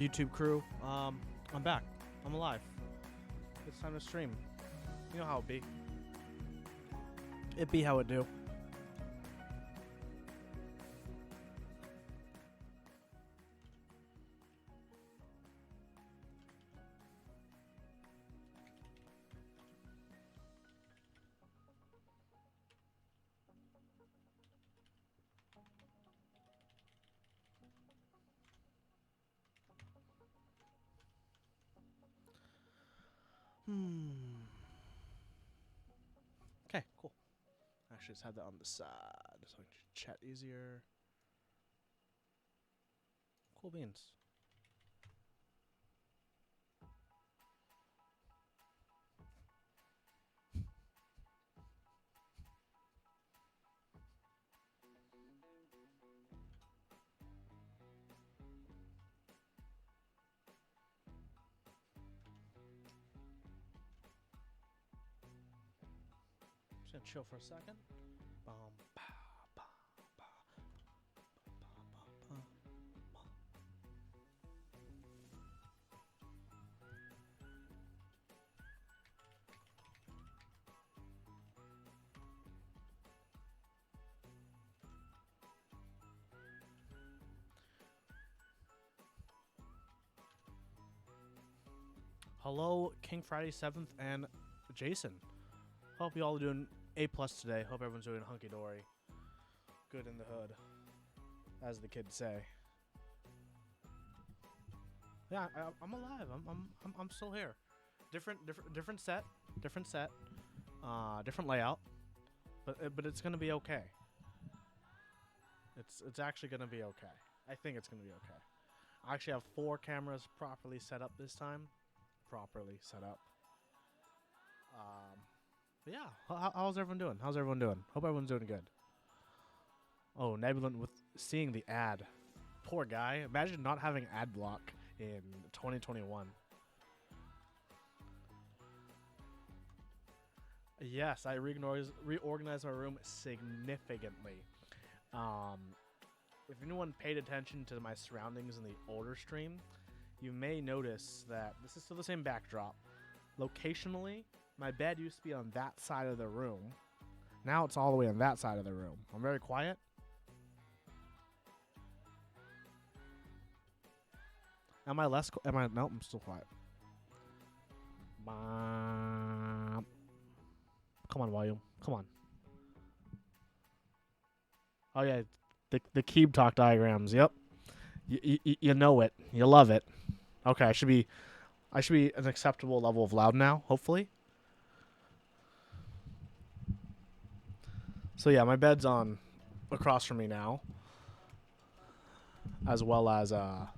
YouTube crew, I'm back. I'm alive. It's time to stream. You know how it be. It be how it do. Okay, cool. Actually, just have that on the side so I can chat easier. Cool beans. Just gonna chill for a second. Bum, pow, pow, pow, pow, pow, pow. Hello, King Friday 7th and Jason. Hope you all are doing A+ today. Hope everyone's doing hunky-dory. Good in the hood, as the kids say. Yeah, I'm alive. I'm still here. Different set, different layout, but it's gonna be okay. It's actually gonna be okay. I think it's gonna be okay. I actually have 4 cameras properly set up this time. But yeah, how's everyone doing? Hope everyone's doing good. Oh, Nebulant with seeing the ad. Poor guy. Imagine not having ad block in 2021. Yes, I reorganized my room significantly. If anyone paid attention to my surroundings in the older stream, you may notice that this is still the same backdrop. Locationally, my bed used to be on that side of the room. Now it's all the way on that side of the room. I'm very quiet. Am I less? Nope, I'm still quiet. Come on, volume. Come on. Oh yeah, the Keycap talk diagrams. Yep. You know it. You love it. Okay, I should be an acceptable level of loud now, hopefully. So yeah, my bed's on across from me now. As well as got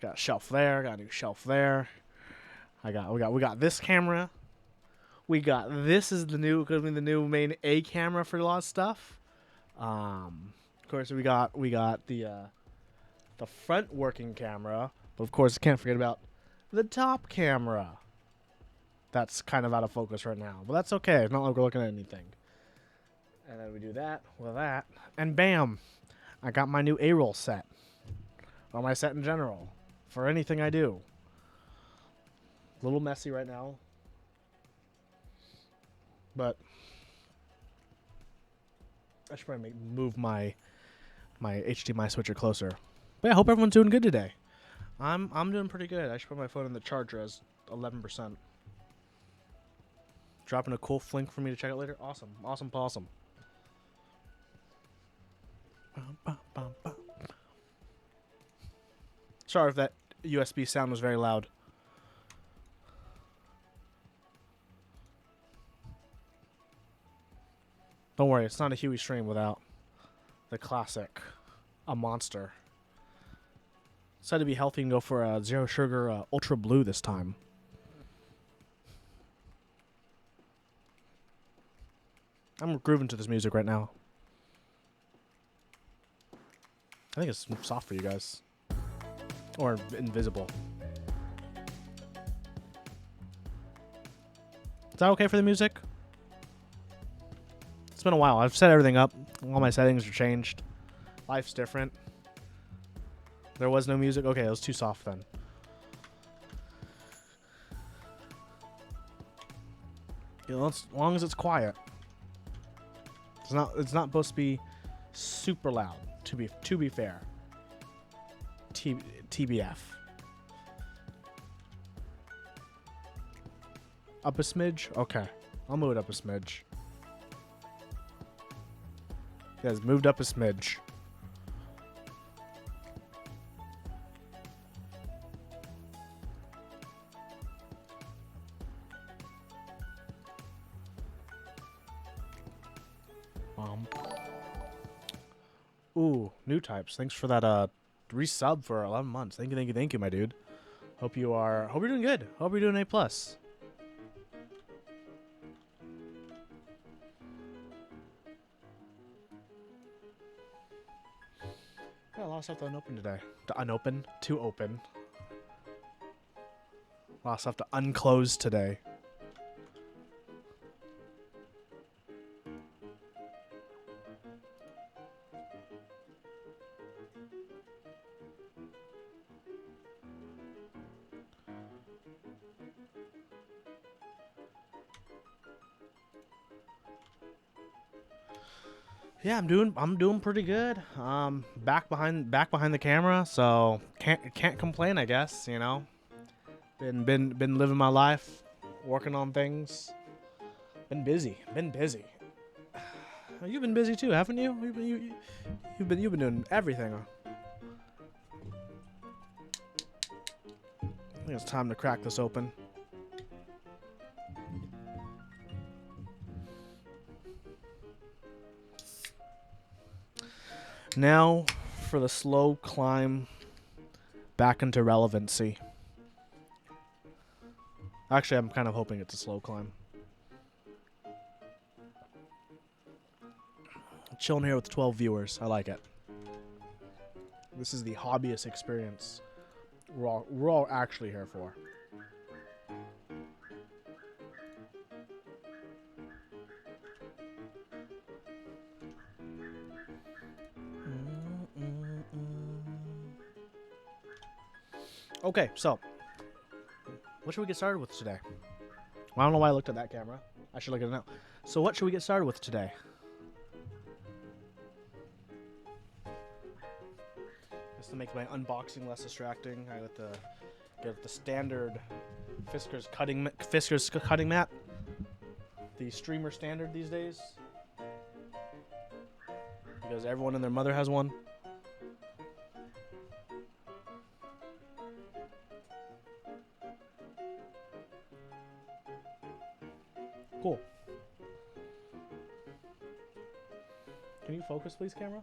a shelf there, got a new shelf there. We got this camera. This is the new main A camera for a lot of stuff. Of course we got the front working camera, but of course can't forget about the top camera. That's kind of out of focus right now, but that's okay. It's not like we're looking at anything. And then we do that with that, and bam, I got my new A-roll set, or my set in general, for anything I do. A little messy right now, but I should probably move my HDMI switcher closer. But yeah, I hope everyone's doing good today. I'm doing pretty good. I should put my phone in the charger as 11%. Dropping a cool link for me to check out later. Awesome. Sorry if that USB sound was very loud. Don't worry, it's not a Huey stream without the classic, a monster. Decided to be healthy and go for a zero sugar ultra blue this time. I'm grooving to this music right now. I think it's soft for you guys. Or invisible. Is that okay for the music? It's been a while. I've set everything up. All my settings are changed. Life's different. There was no music? Okay, it was too soft then. You know, as long as it's quiet. It's not supposed to be super loud, to be fair. TBF. Up a smidge? Okay. I'll move it up a smidge. You guys moved up a smidge. Ooh, new types. Thanks for that resub for 11 months. Thank you, my dude. Hope you're doing good. Hope you're doing A+. Got a lot of stuff to unopen today. To open. A lot of stuff to unclose today. Yeah, I'm doing pretty good. Back behind the camera, so can't complain, I guess, you know. Been living my life, working on things. Been busy. You've been busy too, haven't you? You've been doing everything. I think it's time to crack this open. Now for the slow climb back into relevancy. Actually, I'm kind of hoping it's a slow climb. Chilling here with 12 viewers. I like it. This is the hobbyist experience we're all actually here for. Okay, so what should we get started with today? I don't know why I looked at that camera. I should look at it now. So what should we get started with today? Just to make my unboxing less distracting, I got to get the standard Fisker's cutting mat. The streamer standard these days. Because everyone and their mother has one. Cool. Can you focus, please, camera?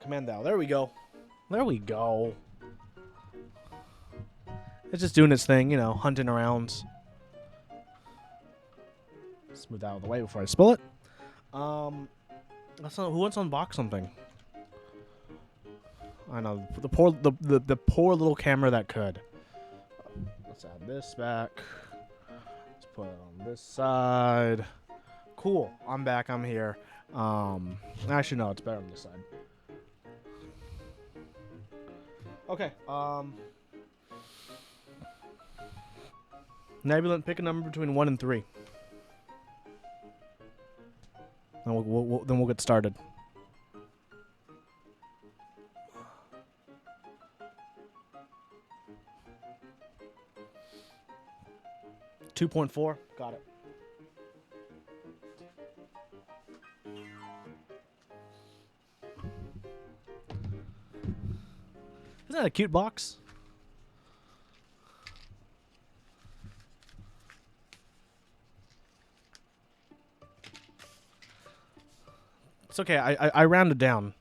Command L. There we go. There we go. It's just doing its thing, you know, hunting around. Smooth out of the way before I spill it. Who wants to unbox something? I know the poor little camera that could. Let's add this back. Let's put it on this side. Cool. I'm back. I'm here. Actually, no, it's better on this side. Okay. Nebulant, pick a number between 1 and 3. Then we'll get started. 2.4. Got it. Isn't that a cute box? It's okay. I rounded down.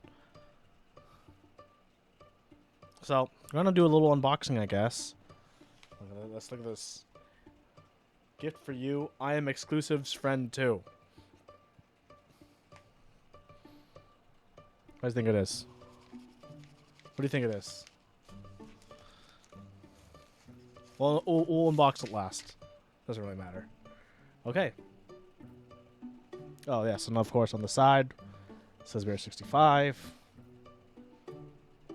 So, I'm going to do a little unboxing, I guess. Let's look at this. Gift for you. I am Exclusive's friend, too. What do you think it is? What do you think it is? Well, we'll unbox it last. Doesn't really matter. Okay. Oh, yes, and of course on the side, it says Bear 65.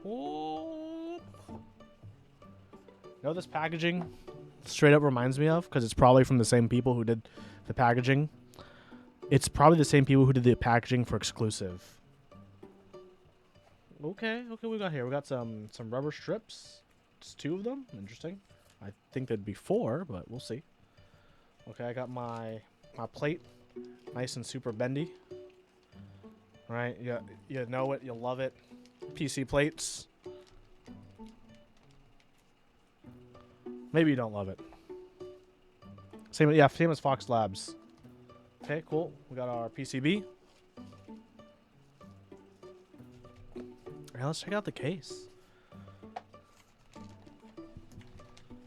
Oh. You know what this packaging straight up reminds me of? Because it's probably from the same people who did the packaging. It's probably the same people who did the packaging for exclusive. Okay, we got here. We got some rubber strips. Just 2 of them. Interesting. I think there'd be 4, but we'll see. Okay, I got my plate, nice and super bendy. All right, you know it, you love it. PC plates. Maybe you don't love it. Same as Fox Labs. Okay, cool. We got our PCB. Alright, let's check out the case.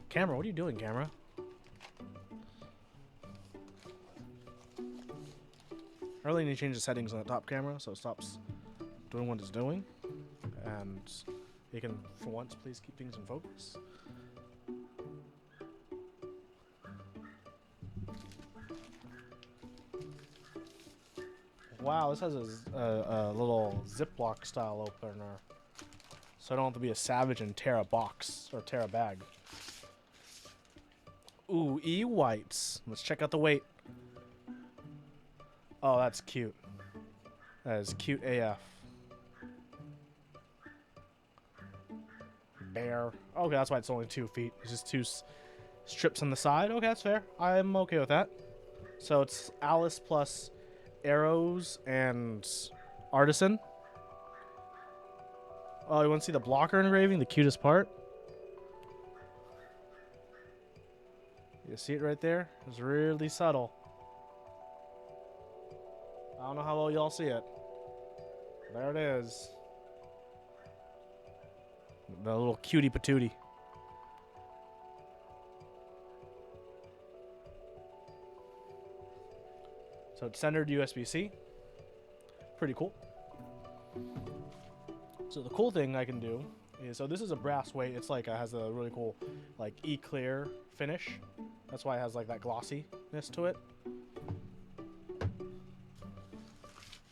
Camera, what are you doing, camera? I really need to change the settings on the top camera so it stops doing what it's doing. And you can, for once, please keep things in focus. Wow, this has a little Ziploc style opener. So I don't have to be a savage and tear a box or tear a bag. Ooh, E-whites. Let's check out the weight. Oh, that's cute. That is cute AF. Bear. Okay, that's why it's only 2 feet. It's just 2 strips on the side. Okay, that's fair. I'm okay with that. So it's Alice plus arrows and artisan. Oh, you want to see the blocker engraving? The cutest part? You see it right there? It's really subtle. I don't know how well y'all see it. There it is. The little cutie patootie. So it's centered USB-C. Pretty cool. So the cool thing I can do is, so this is a brass weight. It's like, has a really cool like e-clear finish. That's why it has like that glossiness to it.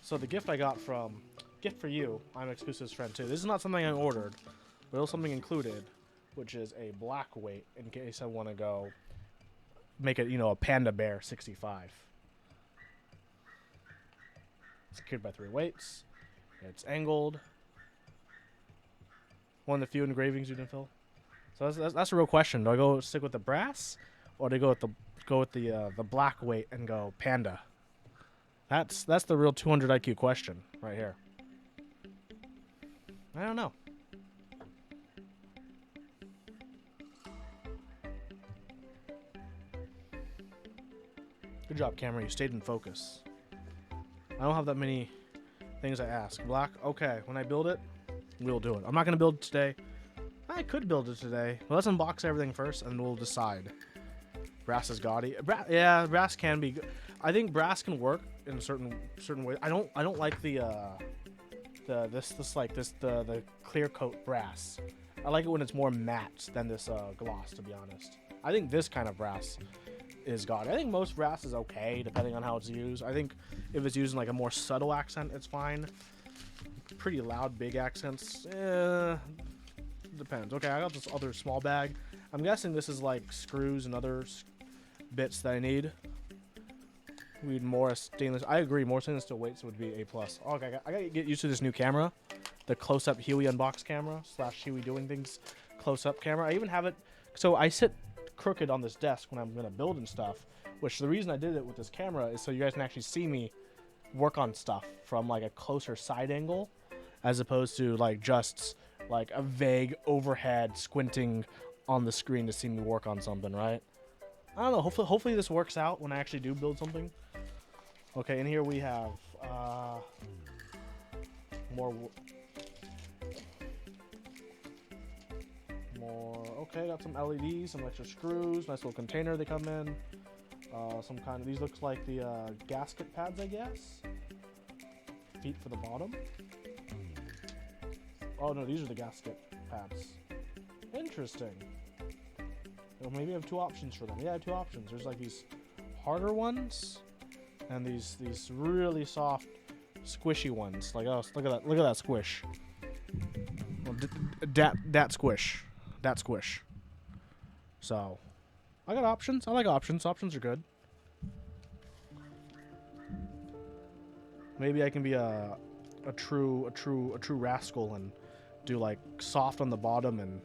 So the gift I got gift for you, I'm Exclusive's friend too. This is not something I ordered, but it was something included, which is a black weight in case I want to go make it, a Panda Bear 65. Secured by 3 weights. It's angled. One of the few engravings you didn't fill. So that's a real question. Do I go stick with the brass, or do I go with the black weight and go Panda? That's the real 200 IQ question right here. I don't know. Good job, camera. You stayed in focus. I don't have that many things I ask. Black? Okay. When I build it, we'll do it. I'm not going to build it today. I could build it today. Well, let's unbox everything first, and we'll decide. Brass is gaudy. Yeah, brass can be good. I think brass can work in a certain way. I don't like the clear coat brass. I like it when it's more matte than this gloss, to be honest. I think this kind of brass is gaudy. I think most brass is okay, depending on how it's used. I think if it's used in like a more subtle accent, it's fine. Pretty loud, big accents, depends. Okay, I got this other small bag. I'm guessing this is like screws and other bits that I need. We need more stainless. I agree, more stainless steel weights would be A+. Okay, I gotta get used to this new camera, the close-up Huey unbox camera / Huey doing things close-up camera. I even have it, so I sit crooked on this desk when I'm gonna build and stuff. Which the reason I did it with this camera is so you guys can actually see me work on stuff from like a closer side angle, as opposed to like just like a vague overhead squinting on the screen to see me work on something, right? I don't know. Hopefully this works out when I actually do build something. Okay, and here we have more. Okay, got some LEDs, some extra screws, nice little container they come in. Some kind of, these looks like the gasket pads, I guess. Feet for the bottom. Oh no, these are the gasket pads. Interesting. Well, maybe I have 2 options for them. Yeah, I have 2 options. There's like these harder ones, and these really soft, squishy ones. Like, oh, look at that squish. Well, that squish. So, I got options. I like options. Options are good. Maybe I can be a true rascal and do like soft on the bottom and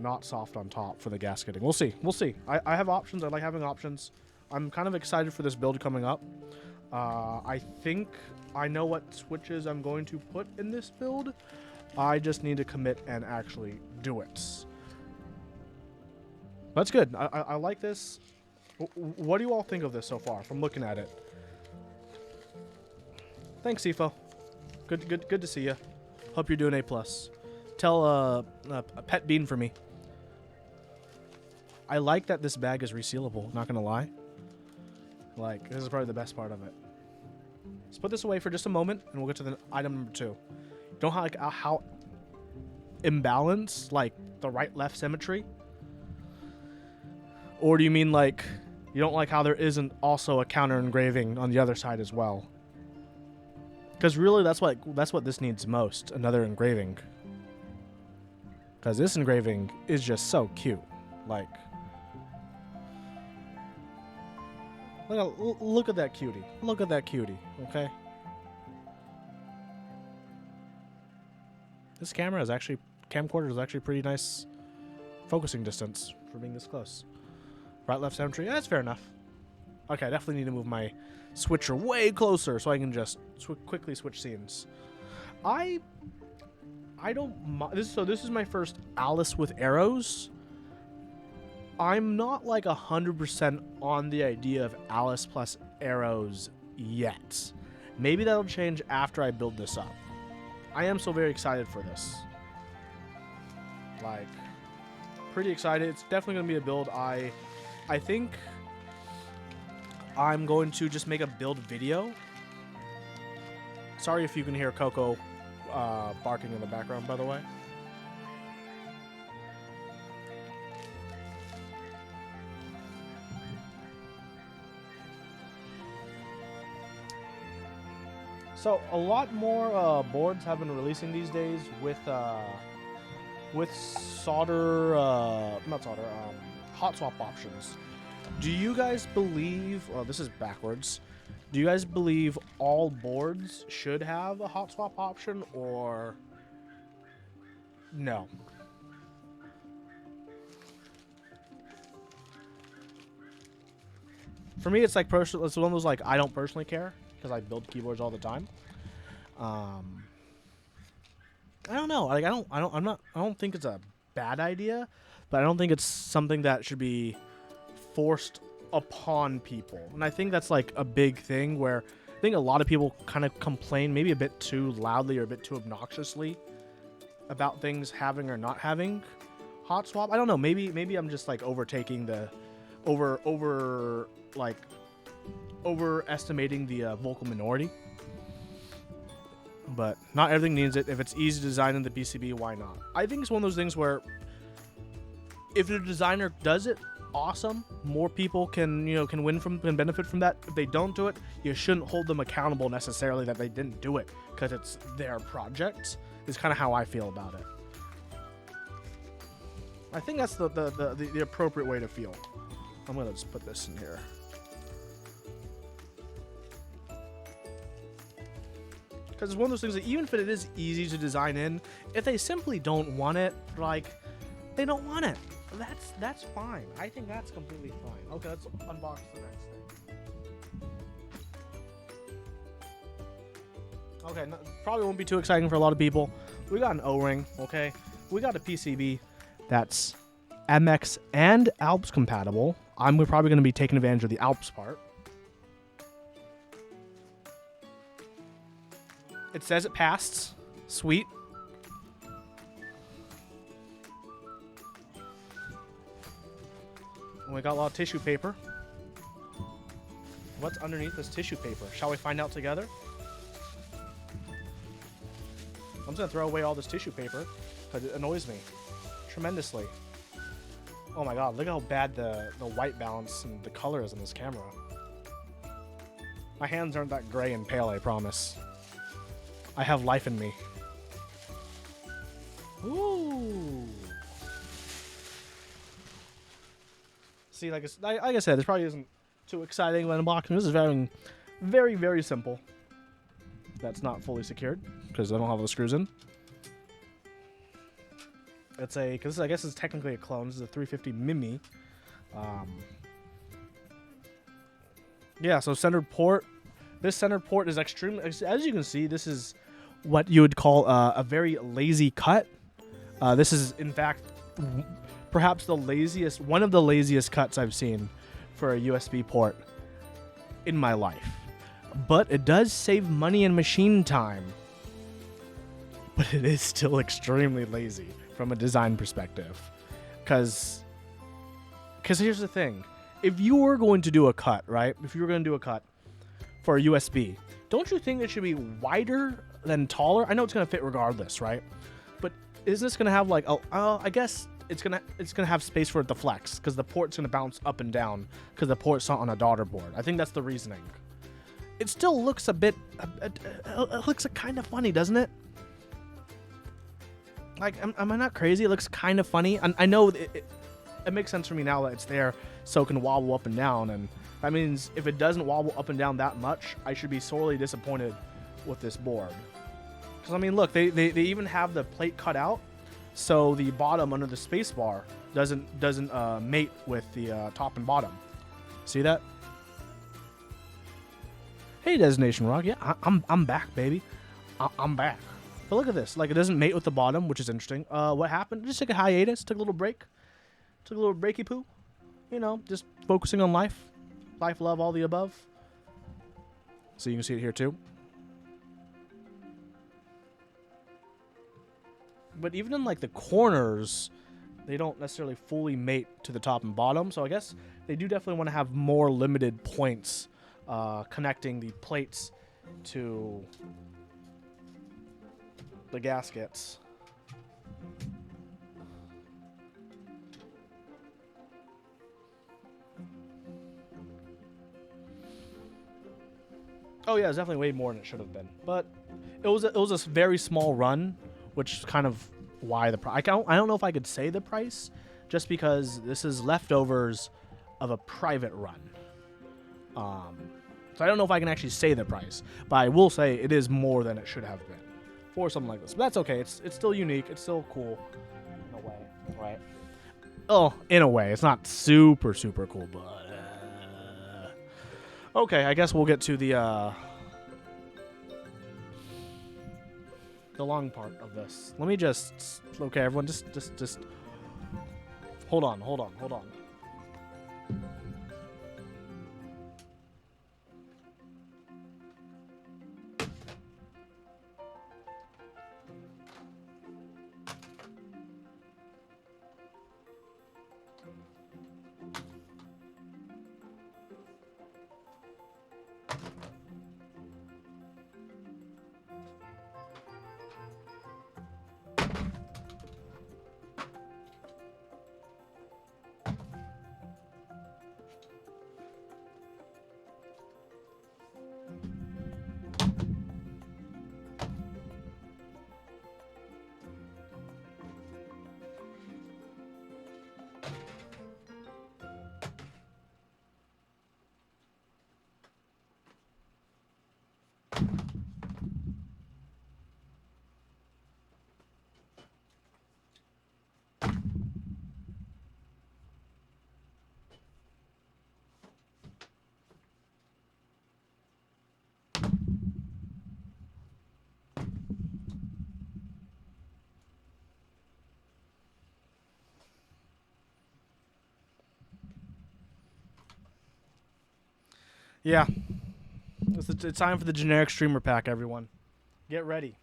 not soft on top for the gasketing. We'll see. I have options. I like having options. I'm kind of excited for this build coming up. I think I know what switches I'm going to put in this build. I just need to commit and actually do it. That's good. I like this. What do you all think of this so far from looking at it? Thanks, Sifo. Good to see you. Hope you're doing A+. Tell a pet bean for me. I like that this bag is resealable, not gonna lie. Like, this is probably the best part of it. Let's put this away for just a moment, and we'll get to the item number 2. Don't like how imbalanced, like, the right-left symmetry? Or do you mean, like, you don't like how there isn't also a counter engraving on the other side as well? Because really, that's what this needs most, another engraving. Because this engraving is just so cute. Like, look at that cutie. Look at that cutie, okay? This camcorder is actually pretty nice focusing distance for being this close. Right-left symmetry, that's fair enough. Okay, I definitely need to move my switcher way closer so I can just quickly switch scenes. I don't. This is my first Alice with arrows. I'm not like 100% on the idea of Alice plus arrows yet. Maybe that'll change after I build this up. I am so very excited for this. Like, pretty excited. It's definitely gonna be a build. I think I'm going to just make a build video. Sorry if you can hear Coco barking in the background, by the way. So a lot more boards have been releasing these days with solder, hot swap options. Do you guys believe? Oh, this is backwards. Do you guys believe all boards should have a hot swap option, or no? For me, it's like it's one of those like I don't personally care because I build keyboards all the time. I don't know. Like I don't think it's a bad idea, but I don't think it's something that should be forced upon people. And I think that's like a big thing where I think a lot of people kind of complain maybe a bit too loudly or a bit too obnoxiously about things having or not having hot swap. I don't know. Maybe I'm just like overtaking the overestimating the vocal minority. But not everything needs it. If it's easy to design in the PCB, why not? I think it's one of those things where if the designer does it, awesome. More people can benefit from that. If they don't do it, you shouldn't hold them accountable necessarily that they didn't do it because it's their project. Is kind of how I feel about it. I think that's the appropriate way to feel. I'm gonna just put this in here. Because it's one of those things that even if it is easy to design in, if they simply don't want it, like, they don't want it. That's fine. I think that's completely fine. Okay, let's unbox the next thing. Okay, probably won't be too exciting for a lot of people. We got an O-ring, okay? We got a PCB that's MX and Alps compatible. We're probably going to be taking advantage of the Alps part. It says it passed. Sweet. And we got a lot of tissue paper. What's underneath this tissue paper? Shall we find out together? I'm just going to throw away all this tissue paper because it annoys me tremendously. Oh my god, look how bad the white balance and the color is in this camera. My hands aren't that gray and pale, I promise. I have life in me. Ooh. See, like I said, this probably isn't too exciting when unboxing. This is very, very, very simple. That's not fully secured because I don't have all the screws in. It's a, because I guess it's technically a clone. This is a 350 Mimi. Yeah, so centered port. This centered port is extremely, as you can see, this is what you would call a very lazy cut. This is, in fact, perhaps the laziest, one of the laziest cuts I've seen for a USB port in my life. But it does save money and machine time. But it is still extremely lazy from a design perspective. Because here's the thing. If you were going to do a cut, right? If you were going to do a cut for a USB, don't you think it should be wider than taller? I know it's going to fit regardless, right? But is this going to have like, I guess it's gonna have space for it to flex because the port's going to bounce up and down because the port's not on a daughter board. I think that's the reasoning. It still looks a bit, it looks kind of funny, doesn't it? Like, am I not crazy? It looks kind of funny. And I know it makes sense for me now that it's there so it can wobble up and down. And that means if it doesn't wobble up and down that much, I should be sorely disappointed with this board. Because, I mean, look, they even have the plate cut out so the bottom under the space bar doesn't mate with the top and bottom. See that? Hey, Destination Rock. Yeah, I'm back, baby. I'm back. But look at this. Like, it doesn't mate with the bottom, which is interesting. What happened? Just took a hiatus. Took a little break. Took a little breaky poo. You know, just focusing on life. Life, love, all the above. So you can see it here, too. But even in, like, the corners, they don't necessarily fully mate to the top and bottom. So I guess they do definitely want to have more limited points connecting the plates to the gaskets. Oh yeah, it's definitely way more than it should have been. But it was a very small run, which is kind of why the price. I don't know if I could say the price, just because this is leftovers of a private run. So I don't know if I can actually say the price, but I will say it is more than it should have been for something like this. But that's okay. It's still unique. It's still cool in a way, right? Oh, in a way. It's not super, super cool, but... Okay, I guess we'll get to the long part of this. Let me just... Okay, everyone, just... Hold on. Yeah. It's time for the generic streamer pack, everyone. Get ready.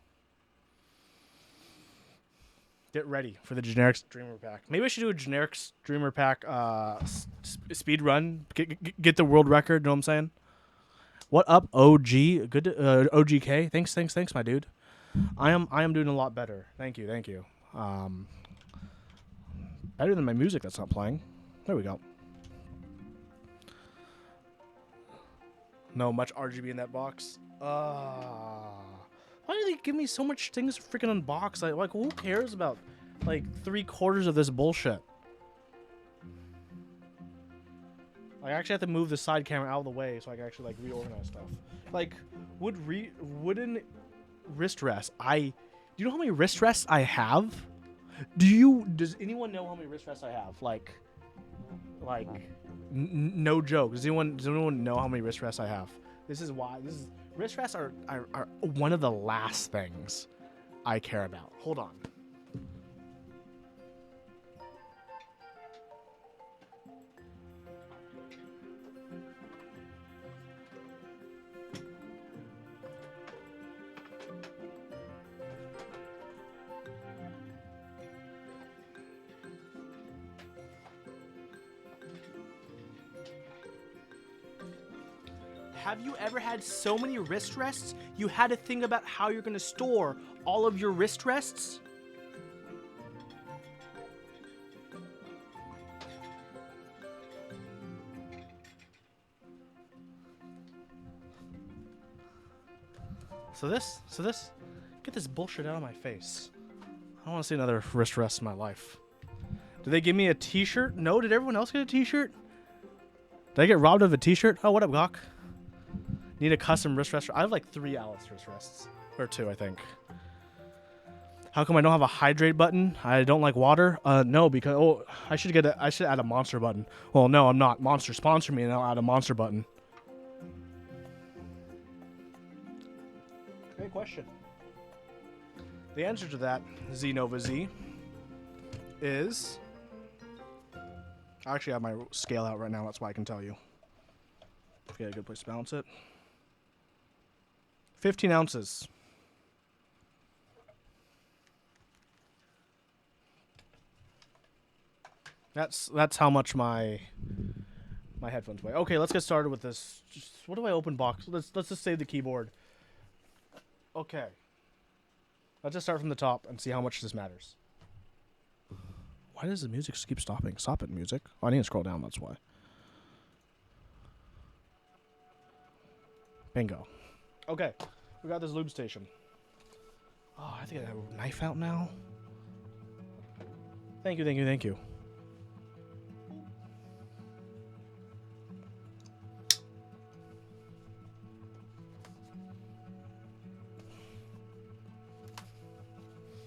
Get ready for the generic streamer pack. Maybe I should do a generic streamer pack speed run. Get the world record, know what I'm saying? What up, OG? Good to, OGK. Thanks, my dude. I am doing a lot better. Thank you. Better than my music that's not playing. There we go. No, much RGB in that box. Why do they give me so much things to freaking unbox? Like, who cares about, like, 3/4 of this bullshit? I actually have to move the side camera out of the way so I can actually, like, reorganize stuff. Like, wooden wrist rests. Do you know how many wrist rests I have? Does anyone know how many wrist rests I have? Like, no joke. Does anyone know how many wrist rests I have? Wrist rests are one of the last things I care about. Hold on. Have you ever had so many wrist rests you had to think about how you're going to store all of your wrist rests? So this, get this bullshit out of my face. I don't want to see another wrist rest in my life. Did they give me a t-shirt? No, did everyone else get a t-shirt? Did I get robbed of a t-shirt? Oh, what up, Gawk? Need a custom wrist rest. I have like 3 Alice wrist rests. Or 2, I think. How come I don't have a hydrate button? I don't like water? No, because I should add a monster button. Well, no, I'm not. Monster sponsor me and I'll add a monster button. Great question. The answer to that, Zenova Z, is... I actually have my scale out right now, that's why I can tell you. Get a good place to balance it. 15 ounces. That's how much my headphones weigh. Okay, let's get started with this. What do I open box? Let's just save the keyboard. Okay. Let's just start from the top and see how much this matters. Why does the music just keep stopping? Stop it, music. Oh, I need to scroll down, that's why. Bingo. Okay, we got this lube station. Oh, I have to get a knife out now. Thank you.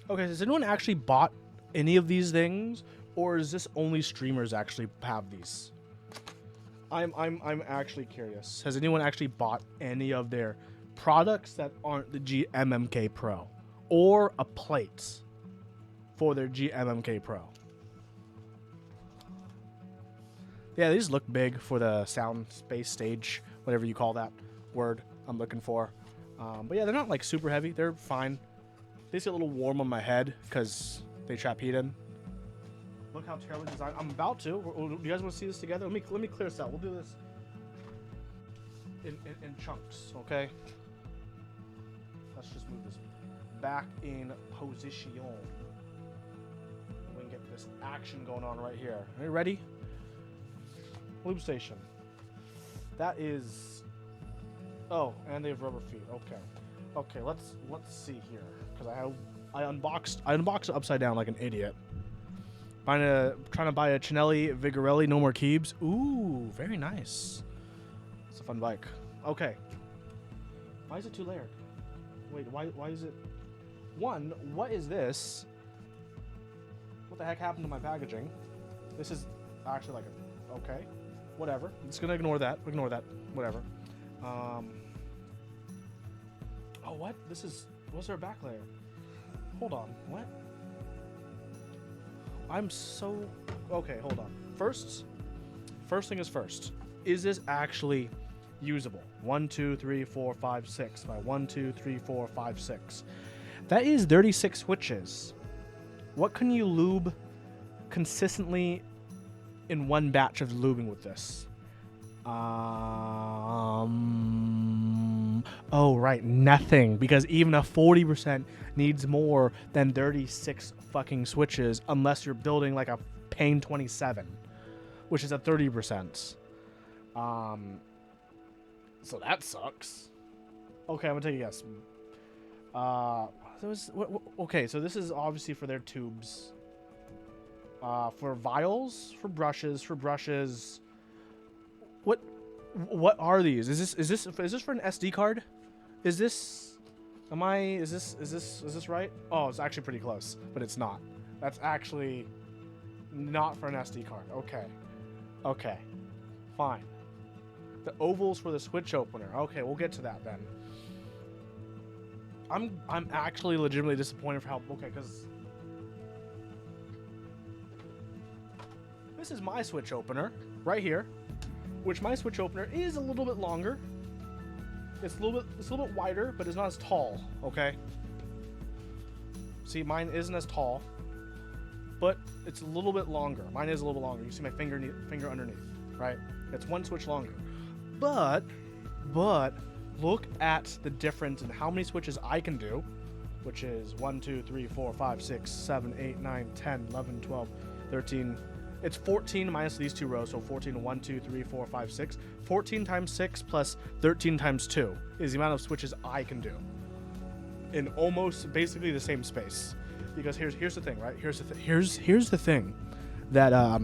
Okay, has anyone actually bought any of these things, or is this only streamers actually have these? I'm actually curious. Has anyone actually bought any of their products that aren't the GMMK Pro, or a plate for their GMMK Pro? Yeah, these look big for the sound space stage, whatever you call that word I'm looking for. But yeah, they're not like super heavy. They're fine. They just get a little warm on my head because they trap heat in. Look how terribly designed. I'm about to. Do you guys want to see this together? Let me clear this out. We'll do this in chunks, okay? Let's just move this back in position. We can get this action going on right here. Are you ready? Lube station. That is... Oh, and they have rubber feet. Okay. Okay, let's see here. Because I unboxed it upside down like an idiot. Trying to buy a Chinelli Vigorelli No More Keebs. Ooh, very nice. It's a fun bike. Okay. Why is it 2-layered? Wait, why is it... One, what is this? What the heck happened to my packaging? This is actually like a... Okay. Whatever. I'm just gonna ignore that. Ignore that. Whatever. Oh, what? This is... What's our back layer? Hold on. What? I'm so... Okay, hold on. First thing is first. Is this actually usable? 1, 2, 3, 4, 5, 6. By 1, 2, 3, 4, 5, 6. That is 36 switches. What can you lube consistently in one batch of lubing with this? Oh, right, nothing. Because even a 40% needs more than 36 fucking switches unless you're building like a Pain 27, which is a 30%. So that sucks. Okay, I'm gonna take a guess. Okay, so this is obviously for their tubes. For vials, for brushes. What are these? Is this for an SD card? Is this right? Oh, it's actually pretty close, but it's not. That's actually not for an SD card. Okay. Okay. Fine. The ovals for the switch opener. Okay, we'll get to that then. I'm actually legitimately disappointed for how because this is my switch opener right here, which my switch opener is a little bit longer. It's a little bit wider, but it's not as tall. Okay. See, mine isn't as tall, but it's a little bit longer. Mine is a little longer. You see my finger underneath, right? It's one switch longer. But look at the difference in how many switches I can do, which is 1, 2, 3, 4, 5, 6, 7, 8, 9, 10, 11, 12, 13. It's 14 minus these two rows, so 14, 1, 2, 3, 4, 5, 6. 14 times 6 plus 13 times 2 is the amount of switches I can do in almost basically the same space. Because here's the thing, right? Here's the thing that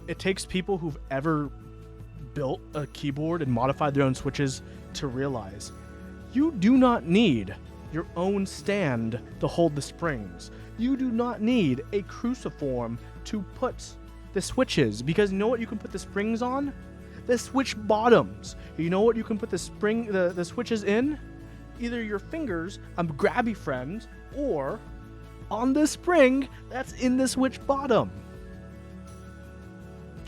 it takes people who've ever built a keyboard and modified their own switches to realize you do not need your own stand to hold the springs. You do not need a cruciform to put the switches, because you know what you can put the springs on? The switch bottoms. You know what you can put the switches in? Either your fingers, a grabby friend, or on the spring that's in the switch bottom.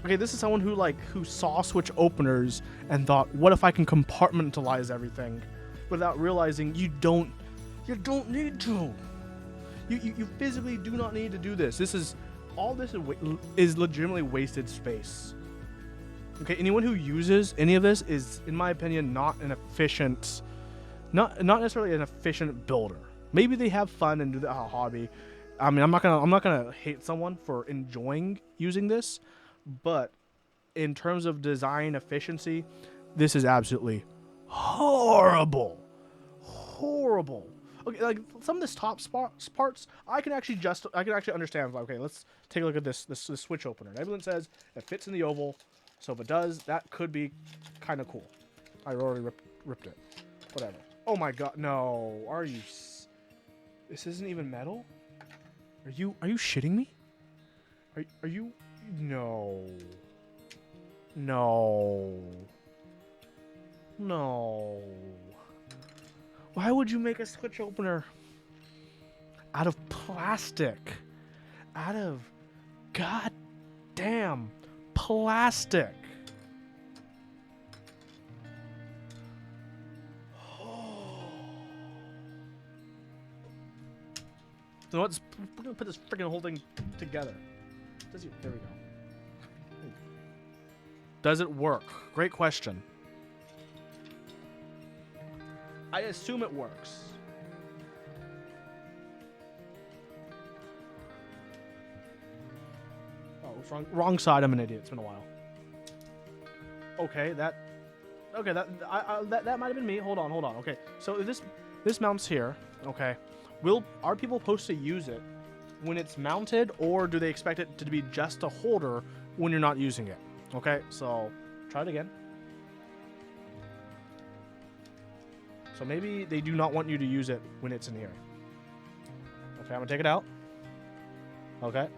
Okay, this is someone who saw switch openers and thought, what if I can compartmentalize everything, without realizing you don't need to. You physically do not need to do this. This is legitimately wasted space. Okay, anyone who uses any of this is, in my opinion, not necessarily an efficient builder. Maybe they have fun and do that as a hobby. I mean, I'm not gonna hate someone for enjoying using this, but in terms of design efficiency, this is absolutely horrible. Okay, like some of this top parts, I can actually understand. Like, okay, let's take a look at this switch opener. Everyone says it fits in the oval, so if it does, that could be kind of cool. I already ripped it. Whatever. Oh my god, no! Are you? This isn't even metal. Are you shitting me? Are you? No. Why would you make a switch opener out of plastic? Out of goddamn plastic. So let's put this freaking whole thing together. There we go. Does it work? Great question. I assume it works. Oh, it's wrong side. I'm an idiot. It's been a while. Okay, that might have been me. Hold on. Okay, so this mounts here. Okay, are people supposed to use it when it's mounted, or do they expect it to be just a holder when you're not using it? Okay, so try it again. So maybe they do not want you to use it when it's in here. Okay, I'm gonna take it out. Okay, I'm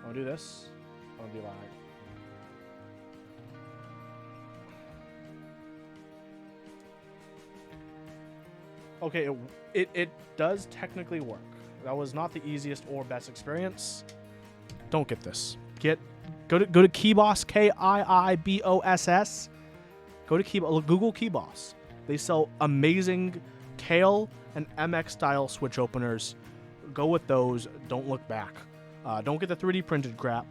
gonna do this. I'm gonna be like, okay, it does technically work. That was not the easiest or best experience. Don't get this. Go to Keyboss, KIIBOSS. Go to Google Keyboss. They sell amazing Kale and MX style switch openers. Go with those. Don't look back. Don't get the 3D printed crap.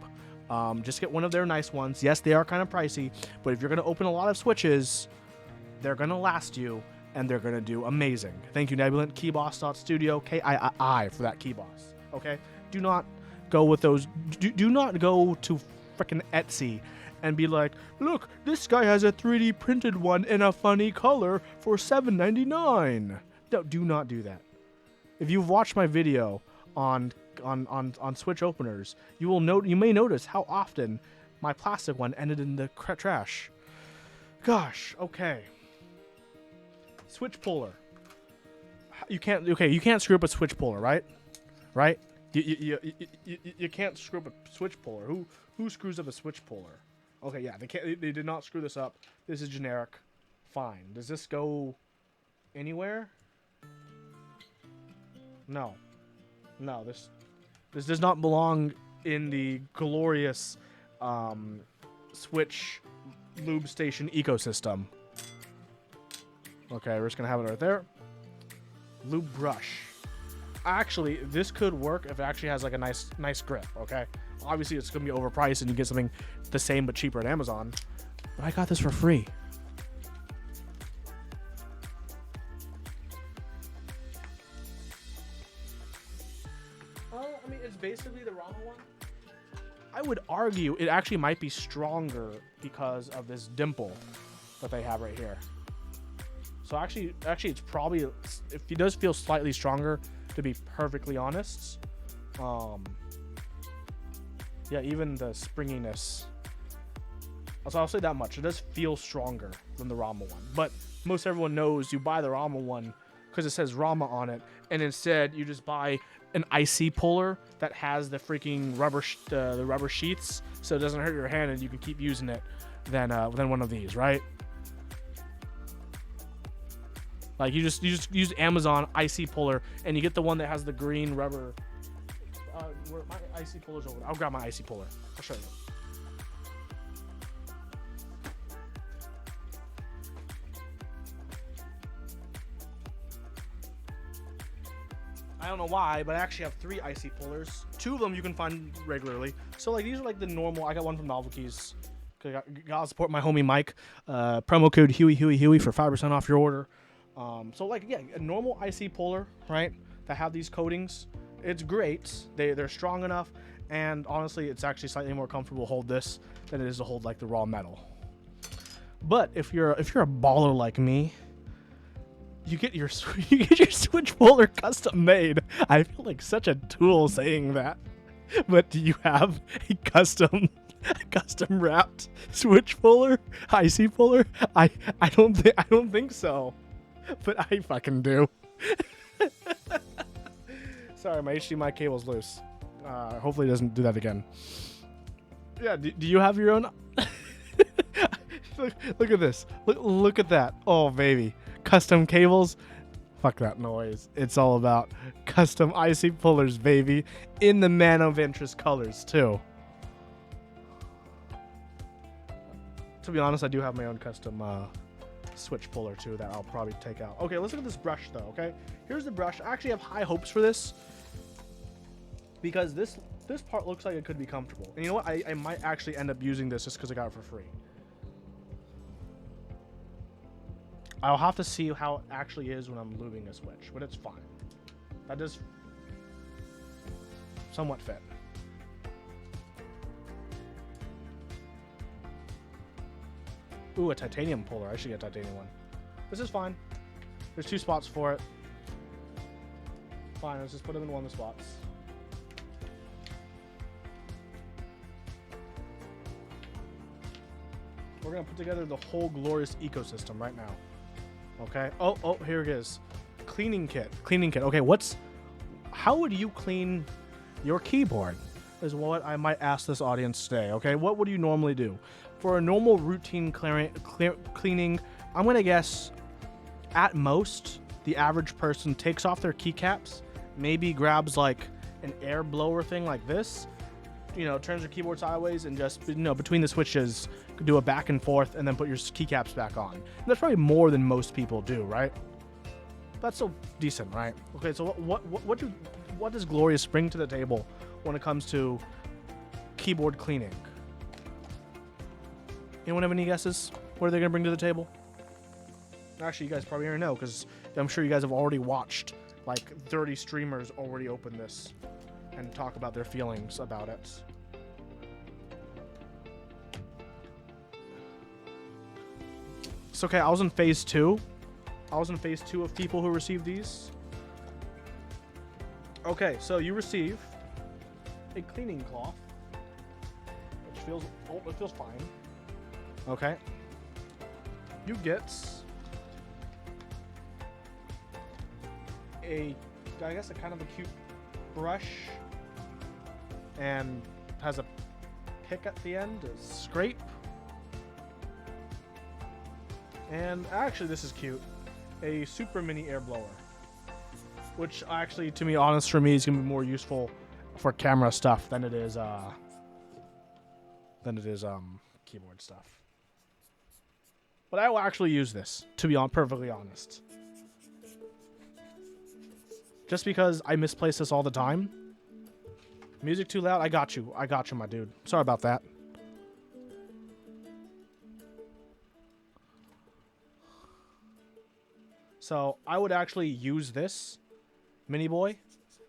Just get one of their nice ones. Yes, they are kind of pricey, but if you're going to open a lot of switches, they're going to last you, and they're going to do amazing. Thank you, Nebulant. Keyboss.studio, KIII for that Keyboss. Okay? Do not go with those. Do not go to freaking Etsy and be like, look, this guy has a 3D printed one in a funny color for $7.99. No, do not do that. If you've watched my video on switch openers, you may notice how often my plastic one ended in the trash. Gosh, okay. Switch puller. You can't screw up a switch puller, right? Right? You can't screw up a switch puller. Who screws up a switch puller? Okay, yeah, they did not screw this up. This is generic. Fine. Does this go anywhere? No. No, this does not belong in the glorious Switch lube station ecosystem. Okay, we're just gonna have it right there. Lube brush. Actually, this could work if it actually has like a nice grip, okay? Obviously, it's gonna be overpriced and you get something the same but cheaper at Amazon. But I got this for free. I mean, it's basically the Rama one. I would argue it actually might be stronger because of this dimple that they have right here. So actually, it's probably, if it does feel slightly stronger, to be perfectly honest. Yeah, even the springiness. So I'll say that much. It does feel stronger than the Rama one. But most everyone knows you buy the Rama one because it says Rama on it, and instead you just buy an IC puller that has the freaking rubber sheets, so it doesn't hurt your hand and you can keep using it. Than one of these, right? Like you just use Amazon IC puller and you get the one that has the green rubber. Where my IC puller's over. I'll grab my IC puller. I'll show you. I don't know why, but I actually have 3 IC pullers. 2 of them you can find regularly. So like these are like the normal. I got one from Novelties. Gotta support my homie Mike. Promo code Huey for 5% off your order. So like, yeah, a normal IC puller, right, that have these coatings, it's great. They're strong enough, and honestly, it's actually slightly more comfortable to hold this than it is to hold like the raw metal. But if you're a baller like me, you get your switch puller custom made. I feel like such a tool saying that, but do you have a custom wrapped switch puller, IC puller? I don't think so. But I fucking do. Sorry, my HDMI cable's loose. Hopefully it doesn't do that again. Yeah, do you have your own? Look at this. Look at that. Oh, baby. Custom cables. Fuck that noise. It's all about custom IC pullers, baby. In the man of interest colors, too. To be honest, I do have my own custom switch puller too that I'll probably take out. Okay, let's look at this brush though. Okay, here's the brush. I actually have high hopes for this because this part looks like it could be comfortable. And you know what? I might actually end up using this just because I got it for free. I'll have to see how it actually is when I'm lubing the switch, but it's fine. That does somewhat fit. Ooh, a titanium puller. I should get a titanium one. This is fine. There's 2 spots for it. Fine, let's just put them in one of the spots. We're gonna put together the whole glorious ecosystem right now. Okay. Oh, here it is. Cleaning kit. Okay, how would you clean your keyboard? Is what I might ask this audience today. Okay, what would you normally do? For a normal routine cleaning, I'm going to guess at most the average person takes off their keycaps, maybe grabs like an air blower thing like this, turns your keyboard sideways and just, between the switches, do a back and forth and then put your keycaps back on. And that's probably more than most people do, right? That's so decent, right? Okay, so what does Glorious bring to the table when it comes to keyboard cleaning? Anyone have any guesses? What are they going to bring to the table? Actually, you guys probably already know because I'm sure you guys have already watched like 30 streamers already open this and talk about their feelings about it. So, okay, I was in phase 2. I was in phase 2 of people who received these. Okay, so you receive a cleaning cloth, which feels, oh, it feels fine. Okay. You get a, I guess, a kind of a cute brush, and has a pick at the end, a scrape. And actually, this is cute. A super mini air blower, which actually, to be honest, for me, is gonna be more useful for camera stuff than it is keyboard stuff. But I will actually use this, to be perfectly honest. Just because I misplace this all the time. Music too loud? I got you. I got you, my dude. Sorry about that. So I would actually use this mini boy,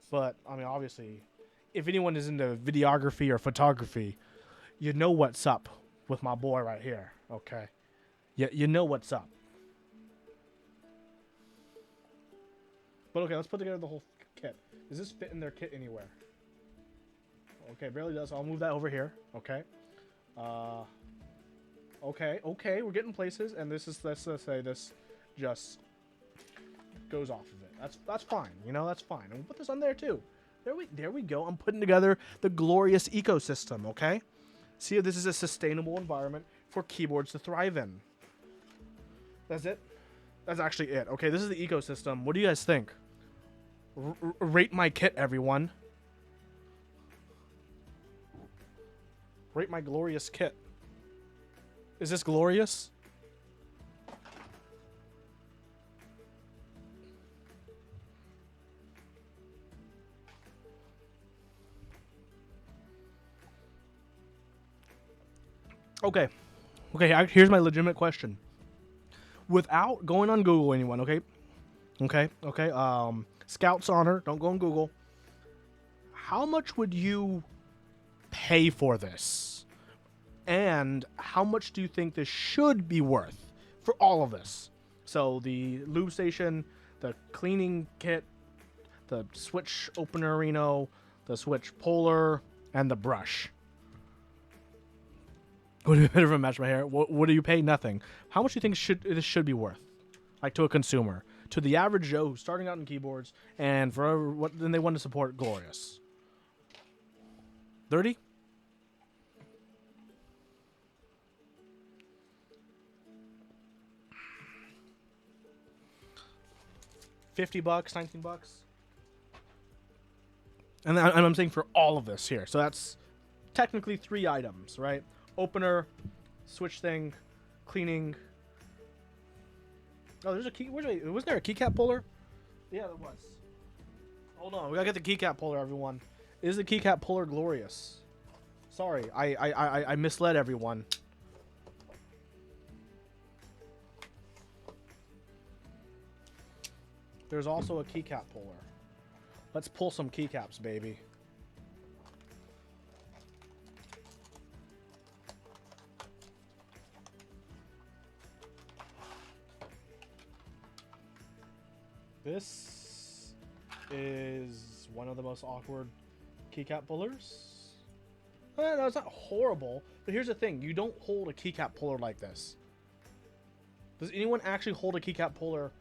but I mean, obviously, if anyone is into videography or photography, you know what's up with my boy right here. Okay, you know what's up. But okay, let's put together the whole kit. Does this fit in their kit anywhere? Okay, barely does. I'll move that over here. Okay. Okay, we're getting places, and this is, let's say this just goes off of it. That's fine. You know, that's fine. And we'll put this on there too. There we go. I'm putting together the glorious ecosystem, okay? See if this is a sustainable environment for keyboards to thrive in. That's it. That's actually it. Okay, this is the ecosystem. What do you guys think? Rate my kit, everyone. Rate my glorious kit. Is this glorious? Okay. Okay, here's my legitimate question. Without going on Google, anyone, okay? Okay. Scout's honor, don't go on Google. How much would you pay for this? And how much do you think this should be worth for all of this? So the lube station, the cleaning kit, the switch opener Reno, the switch puller, and the brush. Would be better if I match my hair. What do you pay? Nothing. How much do you think this should be worth? Like, to a consumer, to the average Joe who's starting out in keyboards, and for what then they want to support glorious. 30? $50, $19. And I'm saying for all of this here. So that's technically 3 items, right? Opener, switch thing, cleaning. Oh, there's a key. Wasn't there a keycap puller? Yeah, there was. Hold on, we gotta get the keycap puller, everyone. Is the keycap puller glorious? Sorry, I misled everyone. There's also a keycap puller. Let's pull some keycaps, baby. This is one of the most awkward keycap pullers. No, it's not horrible, but here's the thing. You don't hold a keycap puller like this. Does anyone actually hold a keycap puller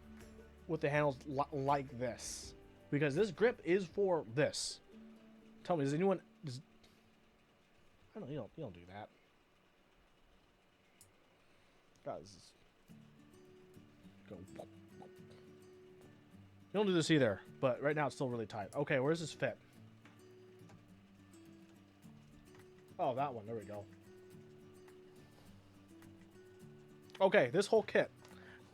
with the handles like this? Because this grip is for this. Tell me, does anyone... I don't know, you don't do that. Guys, go... You don't do this either, but right now it's still really tight. Okay, where does this fit? Oh, that one. There we go. Okay, this whole kit.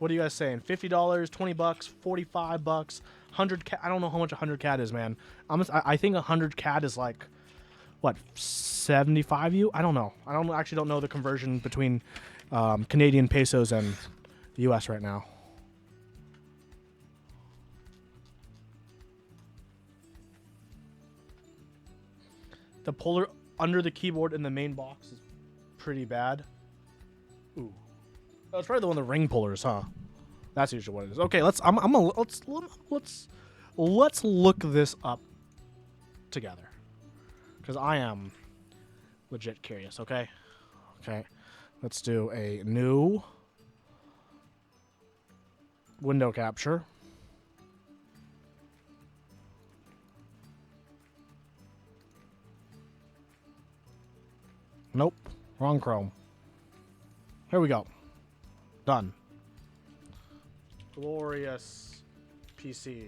What are you guys saying? $50, $20, $45, 100 CAD. I don't know how much 100 CAD is, man. I think 100 CAD is like, what, 75 U? I don't know. I actually don't know the conversion between Canadian pesos and the US right now. The puller under the keyboard in the main box is pretty bad. Ooh. Oh, it's probably the one with the ring pullers, huh? That's usually what it is. Okay, let's look this up together, because I am legit curious. Okay, let's do a new window capture. Nope, wrong Chrome. Here we go. Done. Glorious PC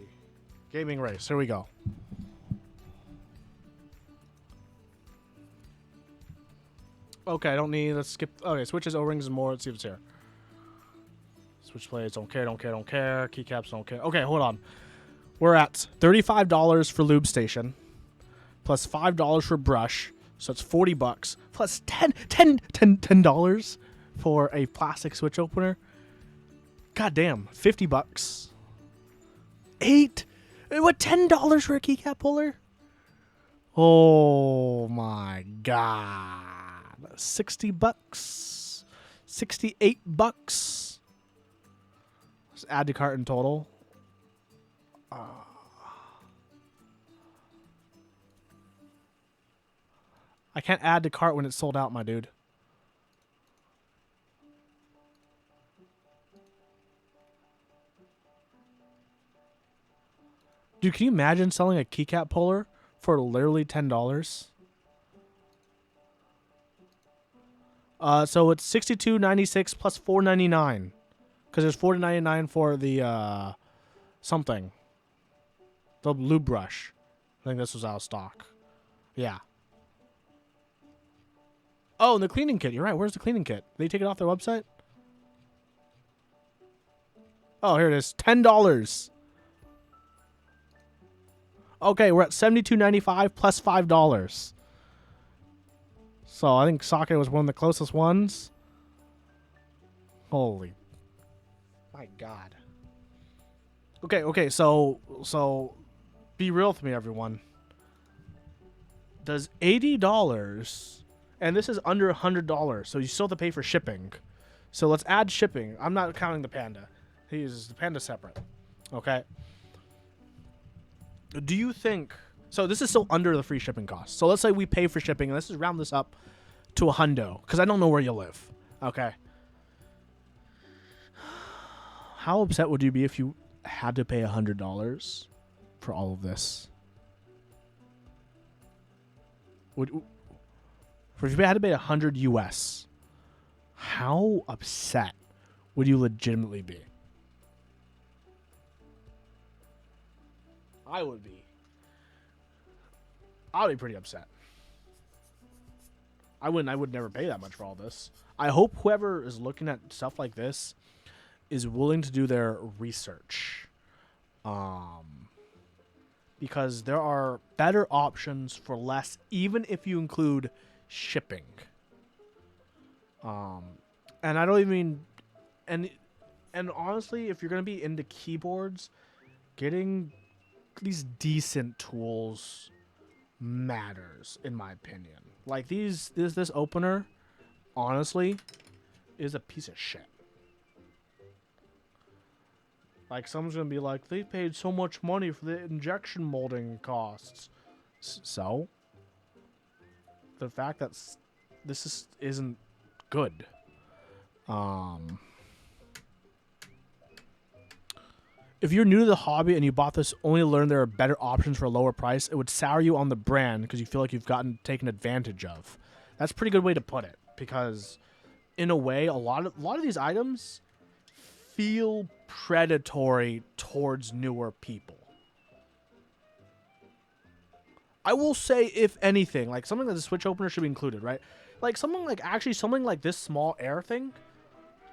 gaming race. Here we go. Okay, I don't need. Let's skip. Okay, switches, O-rings, and more. Let's see if it's here. Switch plates. Don't care. Keycaps. Don't care. Okay, hold on. We're at $35 for lube station, plus $5 for brush. So it's $40 plus $10 for a plastic switch opener. God damn, $50. What, $10 for a keycap puller? Oh my god. $60. $68. Let's add to cart in total. I can't add to cart when it's sold out, my dude. Dude, can you imagine selling a keycap puller for literally $10? So it's $62.96 plus $4.99, because there's $4.99 for the something, the lube brush. I think this was out of stock. Yeah. Oh, and the cleaning kit. You're right. Where's the cleaning kit? Did they take it off their website? Oh, here it is. $10. Okay, we're at $72.95 plus $5. So I think Sake was one of the closest ones. Holy, my God. Okay. So, be real with me, everyone. Does $80, and this is under $100, so you still have to pay for shipping. So let's add shipping. I'm not counting the Panda. He uses the Panda separate. Okay. Do you think... So this is still under the free shipping cost. So let's say we pay for shipping, and let's just round this up to $100, because I don't know where you live. Okay. How upset would you be if you had to pay $100 for all of this? If you had to pay $100 US, how upset would you legitimately be? I would be pretty upset. I would never pay that much for all this. I hope whoever is looking at stuff like this is willing to do their research. Because there are better options for less, even if you include shipping. And I don't even mean, and honestly, if you're going to be into keyboards, getting these decent tools matters, in my opinion. Like this opener, honestly, is a piece of shit. Like, someone's gonna be like, they paid so much money for the injection molding costs. So the fact that this isn't good. If you're new to the hobby and you bought this only to learn there are better options for a lower price, it would sour you on the brand because you feel like you've taken advantage of. That's a pretty good way to put it, because in a way, a lot of these items feel predatory towards newer people. I will say, if anything, like something like the switch opener should be included, right? Like something like this small air thing,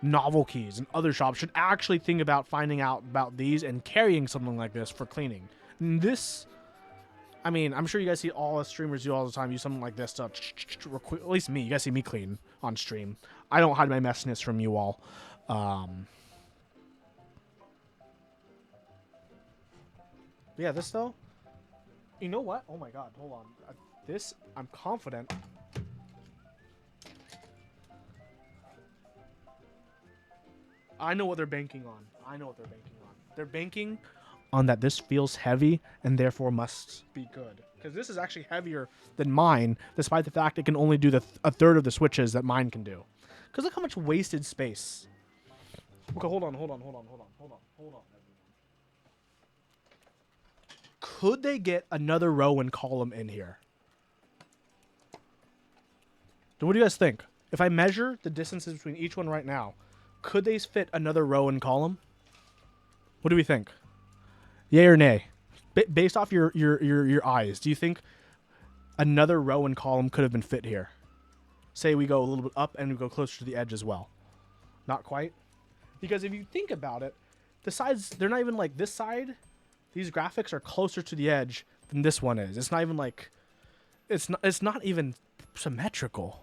Novel Keys and other shops should actually think about finding out about these and carrying something like this for cleaning. And this, I mean, I'm sure you guys see all the streamers do all the time, use something like this to, at least me, you guys see me clean on stream. I don't hide my messiness from you all. Yeah, this though, you know what? Oh my god, hold on. This, I'm confident. I know what they're banking on. They're banking on that this feels heavy and therefore must be good. Because this is actually heavier than mine, despite the fact it can only do a third of the switches that mine can do. Because look how much wasted space. Okay, hold on. Could they get another row and column in here? What do you guys think? If I measure the distances between each one right now, could they fit another row and column? What do we think? Yay or nay? Based off your eyes, do you think another row and column could have been fit here? Say we go a little bit up and we go closer to the edge as well. Not quite. Because if you think about it, the sides, they're not even like this side. These graphics are closer to the edge than this one is. It's not even like, it's not even symmetrical.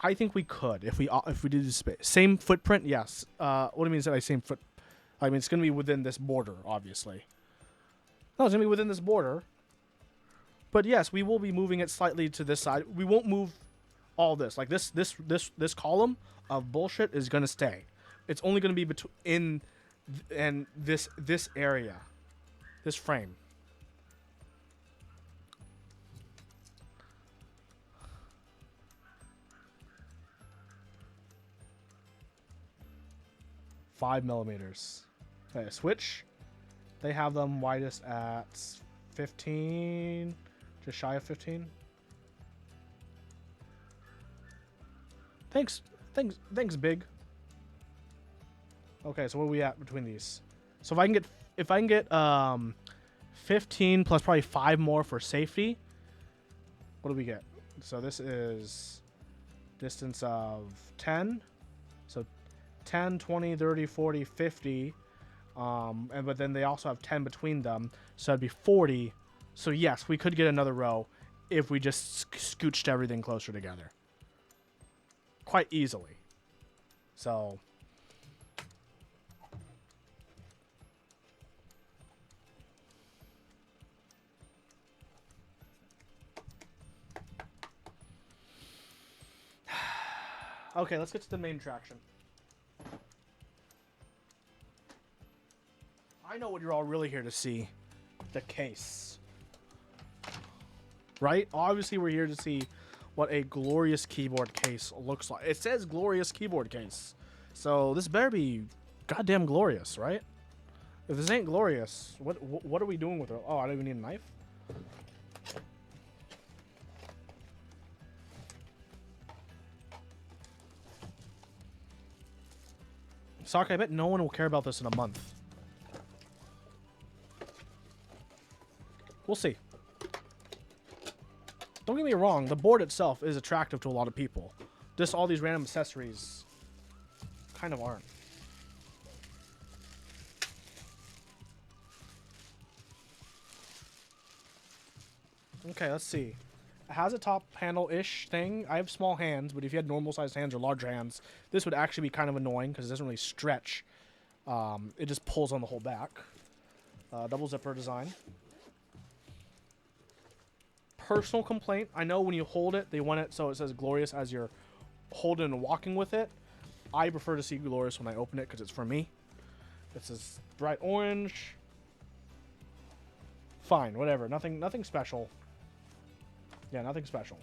I think we could if we did the space. Same footprint, yes. What do you mean by same foot? I mean, it's going to be within this border, obviously. No, it's going to be within this border. But yes, we will be moving it slightly to this side. We won't move all this. Like this column of bullshit is going to stay. It's only going to be in and this area, this frame. $5 millimeters. Okay, switch. They have them widest at 15, just shy of 15. Thanks, big. Okay, so what are we at between these? So if I can get 15 plus probably 5 more for safety. What do we get? So this is distance of 10. So 10, 20, 30, 40, 50. But then they also have 10 between them. So that'd be 40. So yes, we could get another row if we just scooched everything closer together. Quite easily. So okay, let's get to the main attraction. I know what you're all really here to see. The case. Right? Obviously, we're here to see what a glorious keyboard case looks like. It says glorious keyboard case. So this better be goddamn glorious, right? If this ain't glorious, what are we doing with it? Oh, I don't even need a knife? Sock, I bet no one will care about this in a month. We'll see. Don't get me wrong, the board itself is attractive to a lot of people. Just all these random accessories kind of aren't. Okay, let's see. It has a top handle-ish thing. I have small hands, but if you had normal-sized hands or larger hands, this would actually be kind of annoying because it doesn't really stretch. It just pulls on the whole back. Double zipper design. Personal complaint. I know when you hold it, they want it so it says glorious as you're holding and walking with it. I prefer to see glorious when I open it because it's for me. It says bright orange. Fine, whatever. Nothing special. Yeah, nothing special.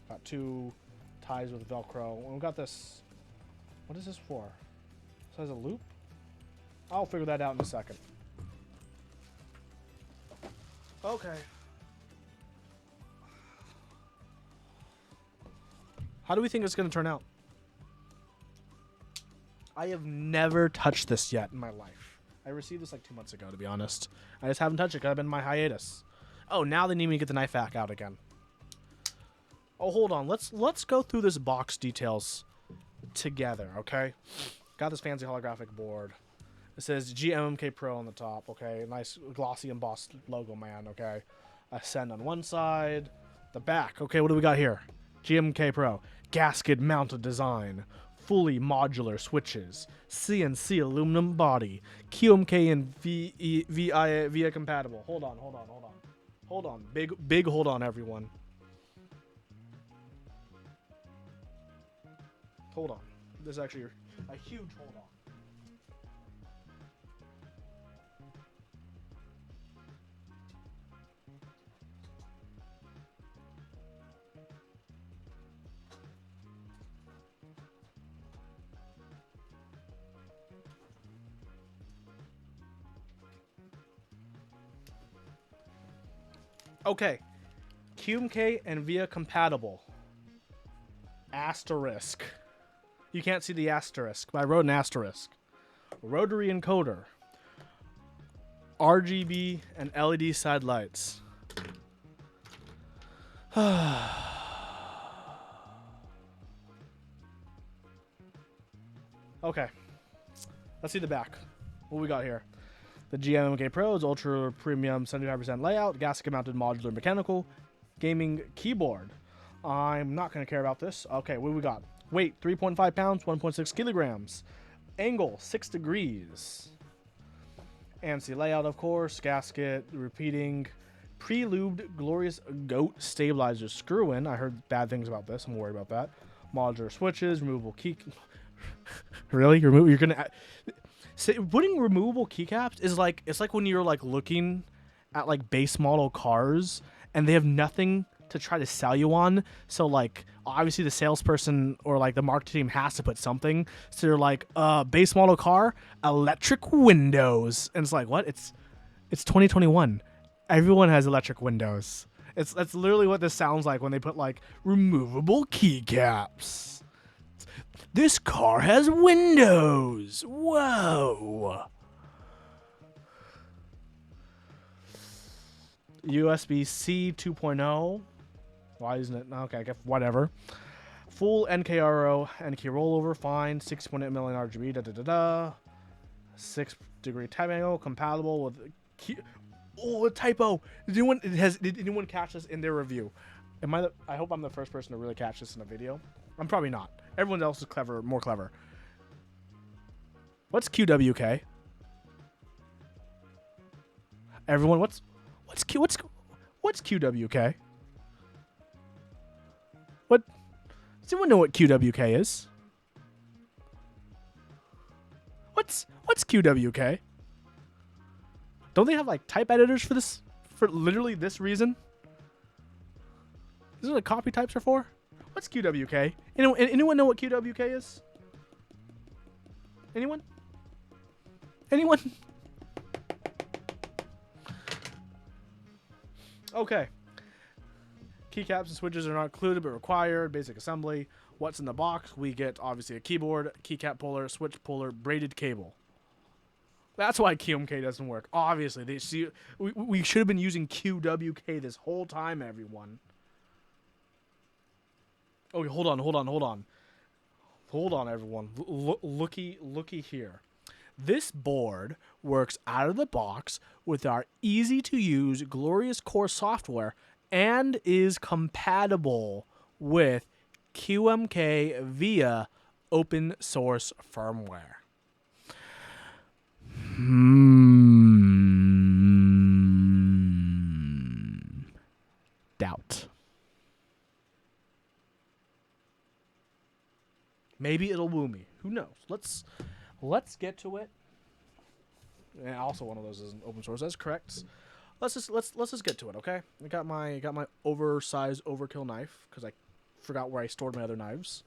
Got 2 ties with Velcro. We got this. What is this for? This has a loop? I'll figure that out in a second. Okay. How do we think it's going to turn out? I have never touched this yet in my life. I received this like 2 months ago, to be honest. I just haven't touched it because I've been in my hiatus. Oh, now they need me to get the knife back out again. Oh, hold on. Let's go through this box details together, okay? Got this fancy holographic board. It says GMMK Pro on the top, okay? Nice glossy embossed logo, man, okay? Ascend on one side. The back, okay, what do we got here? GMMK Pro. Gasket mounted design. Fully modular switches. CNC aluminum body. QMK and VIA compatible. Hold on. Hold on. Big hold on, everyone. Hold on. This is actually a huge hold on. Okay. GMMK and VIA compatible. Asterisk. You can't see the asterisk, but I wrote an asterisk. Rotary encoder. RGB and LED side lights. Okay. Let's see the back. What we got here? The GMMK Pro is ultra premium 75% layout, gasket mounted modular mechanical gaming keyboard. I'm not going to care about this. Okay, what we got? Weight 3.5 pounds, 1.6 kilograms. Angle 6 degrees. ANSI layout, of course. Gasket, repeating. Pre-lubed glorious goat stabilizer screw in. I heard bad things about this. I'm worried about that. Modular switches, removable key. Really? You're gonna putting removable keycaps is like, it's like when you're like looking at like base model cars and they have nothing to try to sell you on. So like obviously the salesperson or like the marketing team has to put something. So they're like, base model car, electric windows, and it's like, what? It's 2021. Everyone has electric windows. That's literally what this sounds like when they put like removable keycaps. This car has windows. Whoa. USB-C 2.0. Why isn't it? Okay, whatever. Full NKRO, NK rollover, fine. 6.8 million RGB, da da da da. 6 degree type angle, compatible with key. Oh, a typo. Did anyone catch this in their review? I hope I'm the first person to really catch this in a video. I'm probably not. Everyone else is clever, more clever. What's QWK? Everyone, what's QWK? What? Does anyone know what QWK is? What's QWK? Don't they have like type editors for this? For literally this reason? Is it what copy types are for? What's QWK? Anyone know what QWK is? Anyone? Anyone? Okay. Keycaps and switches are not included but required. Basic assembly. What's in the box? We get obviously a keyboard, keycap puller, switch puller, braided cable. That's why QMK doesn't work. Obviously, we should have been using QWK this whole time, everyone. Oh, hold on, everyone. Looky here. This board works out of the box with our easy-to-use Glorious Core software and is compatible with QMK via open source firmware. Doubt. Maybe it'll woo me. Who knows? Let's get to it. And also one of those is open source. That's correct. Let's just get to it, okay? I got my oversized overkill knife because I forgot where I stored my other knives.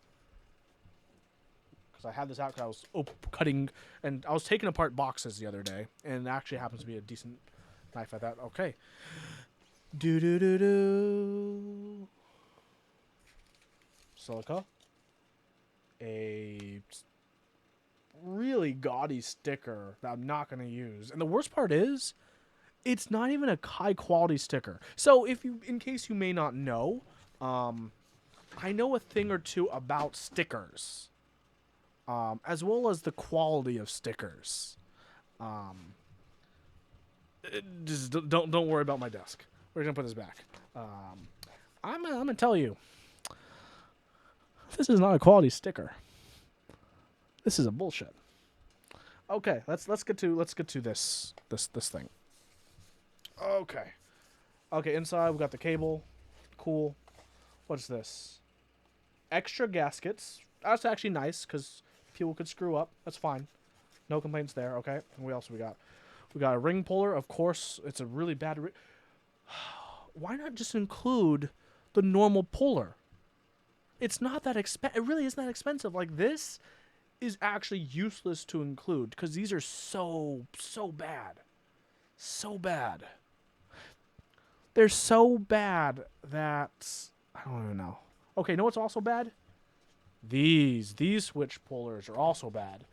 Because I had this out because I was cutting and I was taking apart boxes the other day, and it actually happens to be a decent knife at that. Okay. Silica. A really gaudy sticker that I'm not going to use. And the worst part is, it's not even a high quality sticker. So in case you may not know, I know a thing or two about stickers, as well as the quality of stickers. Just don't worry about my desk. We're gonna put this back. I'm gonna tell you, this is not a quality sticker. This is a bullshit. Okay, let's get to this thing. Okay, inside we got the cable. Cool. What's this? Extra gaskets That's actually nice because people could screw up. That's fine. No complaints there. Okay. And what else we got? We got a ring puller. Of course, it's a really bad. Why not just include the normal puller? It's not that expensive. It really isn't that expensive. Like, this is actually useless to include because these are so bad. So bad. They're so bad that I don't even know. Okay, you know what's also bad? These switch pullers are also bad.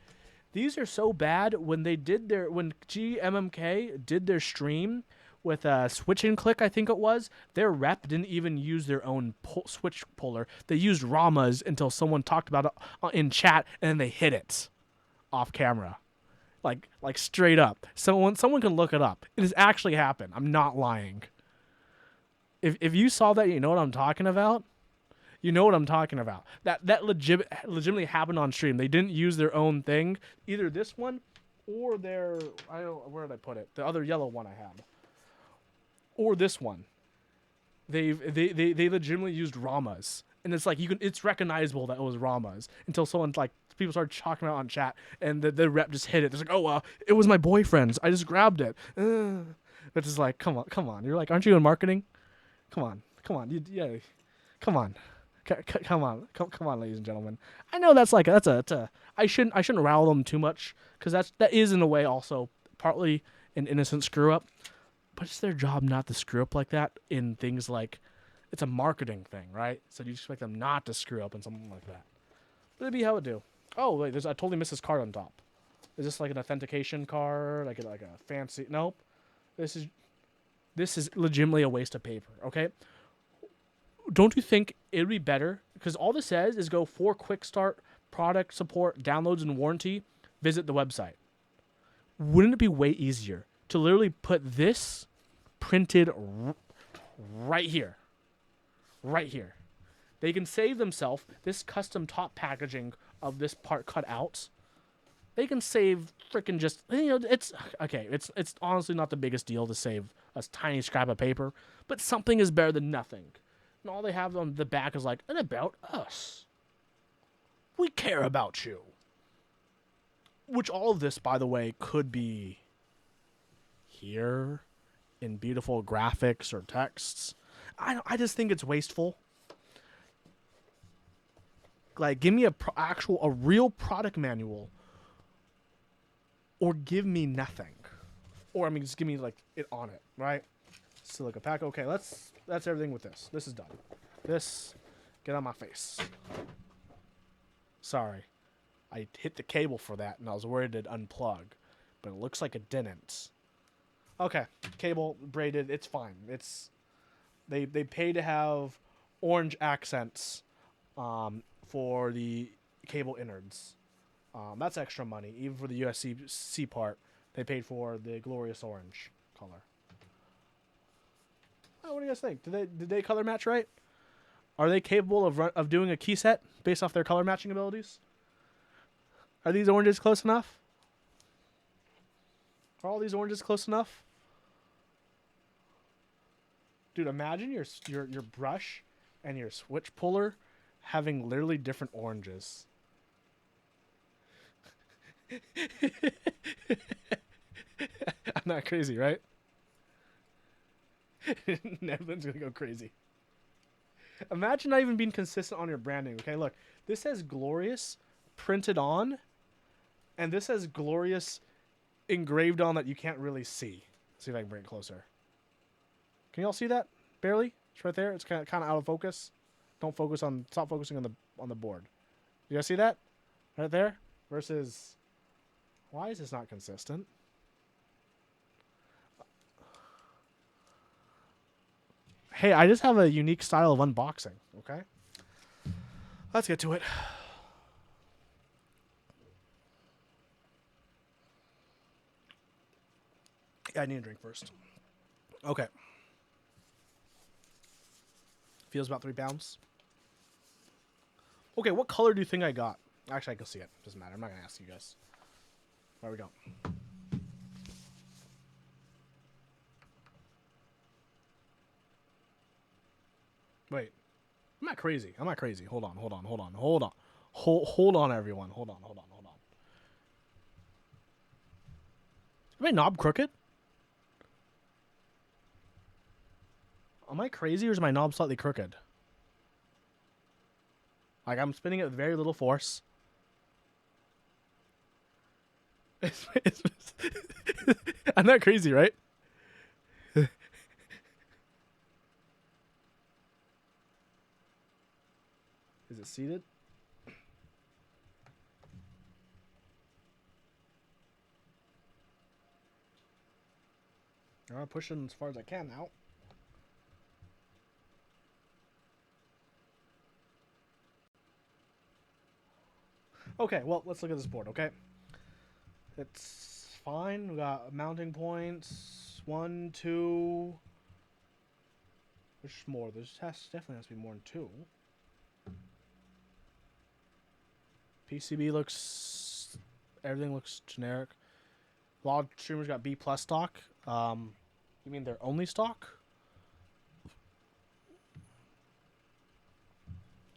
These are so bad when GMMK did their stream with a switch and click, I think it was, their rep didn't even use their own switch puller. They used Rama's until someone talked about it in chat, and then they hit it off camera. Like straight up. Someone can look it up. It has actually happened. I'm not lying. If you saw that, you know what I'm talking about? You know what I'm talking about. That legitimately happened on stream. They didn't use their own thing, either this one or their where did I put it? The other yellow one I had, or this one. They legitimately used Rama's, and it's like it's recognizable that it was Rama's until someone people started talking about it on chat, and the rep just hit it. It's like, oh, it was my boyfriend's. I just grabbed it. It's just like, come on. You're like, aren't you in marketing? Come on. Come on, ladies and gentlemen. I know that's I shouldn't rile them too much because that is in a way also partly an innocent screw up, but it's their job not to screw up like that in things like it's a marketing thing, right? So you expect them not to screw up in something like that. But it'd be how it do. Oh wait, I totally missed this card on top. Is this like an authentication card, like a fancy? Nope. This is legitimately a waste of paper. Okay. Don't you think it would be better? Because all this says is go for quick start, product support, downloads, and warranty. Visit the website. Wouldn't it be way easier to literally put this printed right here? Right here. They can save themselves this custom top packaging of this part cut out. They can save freaking just, it's okay. It's honestly not the biggest deal to save a tiny scrap of paper, but something is better than nothing. And all they have on the back is like, and about us. We care about you. Which all of this, by the way, could be here in beautiful graphics or texts. I just think it's wasteful. Like, give me a real product manual, or give me nothing, or just give me it on it, right? Silica pack. Okay, that's everything with this. This is done. This, get on my face. Sorry, I hit the cable for that, and I was worried it'd unplug, but it looks like it didn't. Okay, cable braided. It's fine. They pay to have orange accents, for the cable innards. That's extra money. Even for the USB-C part, they paid for the glorious orange color. Oh, what do you guys think? Did they color match right? Are they capable of doing a key set based off their color matching abilities? Are these oranges close enough? Are all these oranges close enough? Dude, imagine your brush and your switch puller having literally different oranges. I'm not crazy, right? Everyone's gonna go crazy. Imagine not even being consistent on your branding. Okay, look, this says Glorious printed on, and this says Glorious engraved on that you can't really see. Let's see if I can bring it closer. Can you all see that? Barely. It's right there. It's kind of out of focus. Stop focusing on the board. You guys see that? Right there? Versus, why is this not consistent? Hey, I just have a unique style of unboxing, okay? Let's get to it. Yeah, I need a drink first. Okay. Feels about 3 pounds. Okay, what color do you think I got? Actually, I can see it. Doesn't matter. I'm not going to ask you guys. There we go. Wait. I'm not crazy. Hold on. Hold on, everyone. Hold on. Is my knob crooked? Am I crazy or is my knob slightly crooked? Like, I'm spinning it with very little force. I'm not crazy, right? Is it seated? I'm pushing as far as I can now. Okay, well, let's look at this board, okay? It's fine. We got mounting points. 1, 2. There's more. There's definitely has to be more than 2. PCB looks... Everything looks generic. A lot of streamers got B+ stock. You mean their only stock?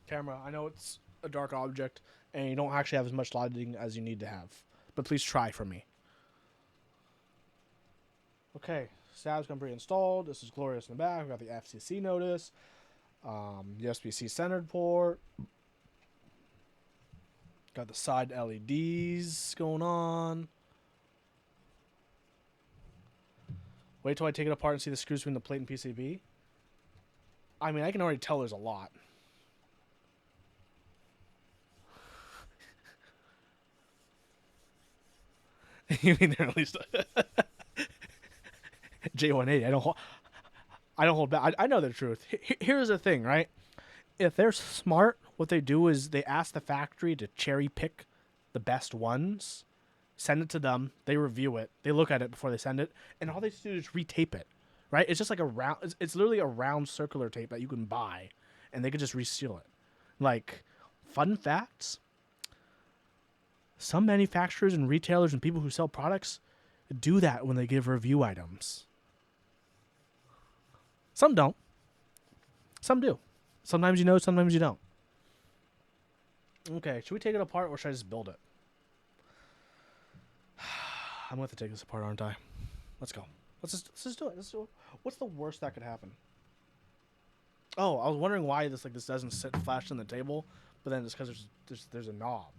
Camera, I know it's a dark object, and you don't actually have as much lighting as you need to have. But please try for me. Okay, stab's gonna be installed. This is glorious in the back. We got the FCC notice, USB-C centered port. Got the side LEDs going on. Wait till I take it apart and see the screws between the plate and PCB. I mean, I can already tell there's a lot. You mean they're at least J18? I don't hold back. I know the truth. Here's the thing, right? If they're smart, what they do is they ask the factory to cherry pick the best ones, send it to them, they review it, they look at it before they send it, and all they do is retape it, right? It's just like a round. It's literally a round circular tape that you can buy, and they can just reseal it. Like, fun facts. Some manufacturers and retailers and people who sell products do that when they give review items. Some don't. Some do. Sometimes you know, sometimes you don't. Okay, should we take it apart or should I just build it? I'm going to take this apart, aren't I? Let's go. Let's just do it. Let's do it. What's the worst that could happen? Oh, I was wondering why this doesn't sit flash on the table, but then it's because there's a knob.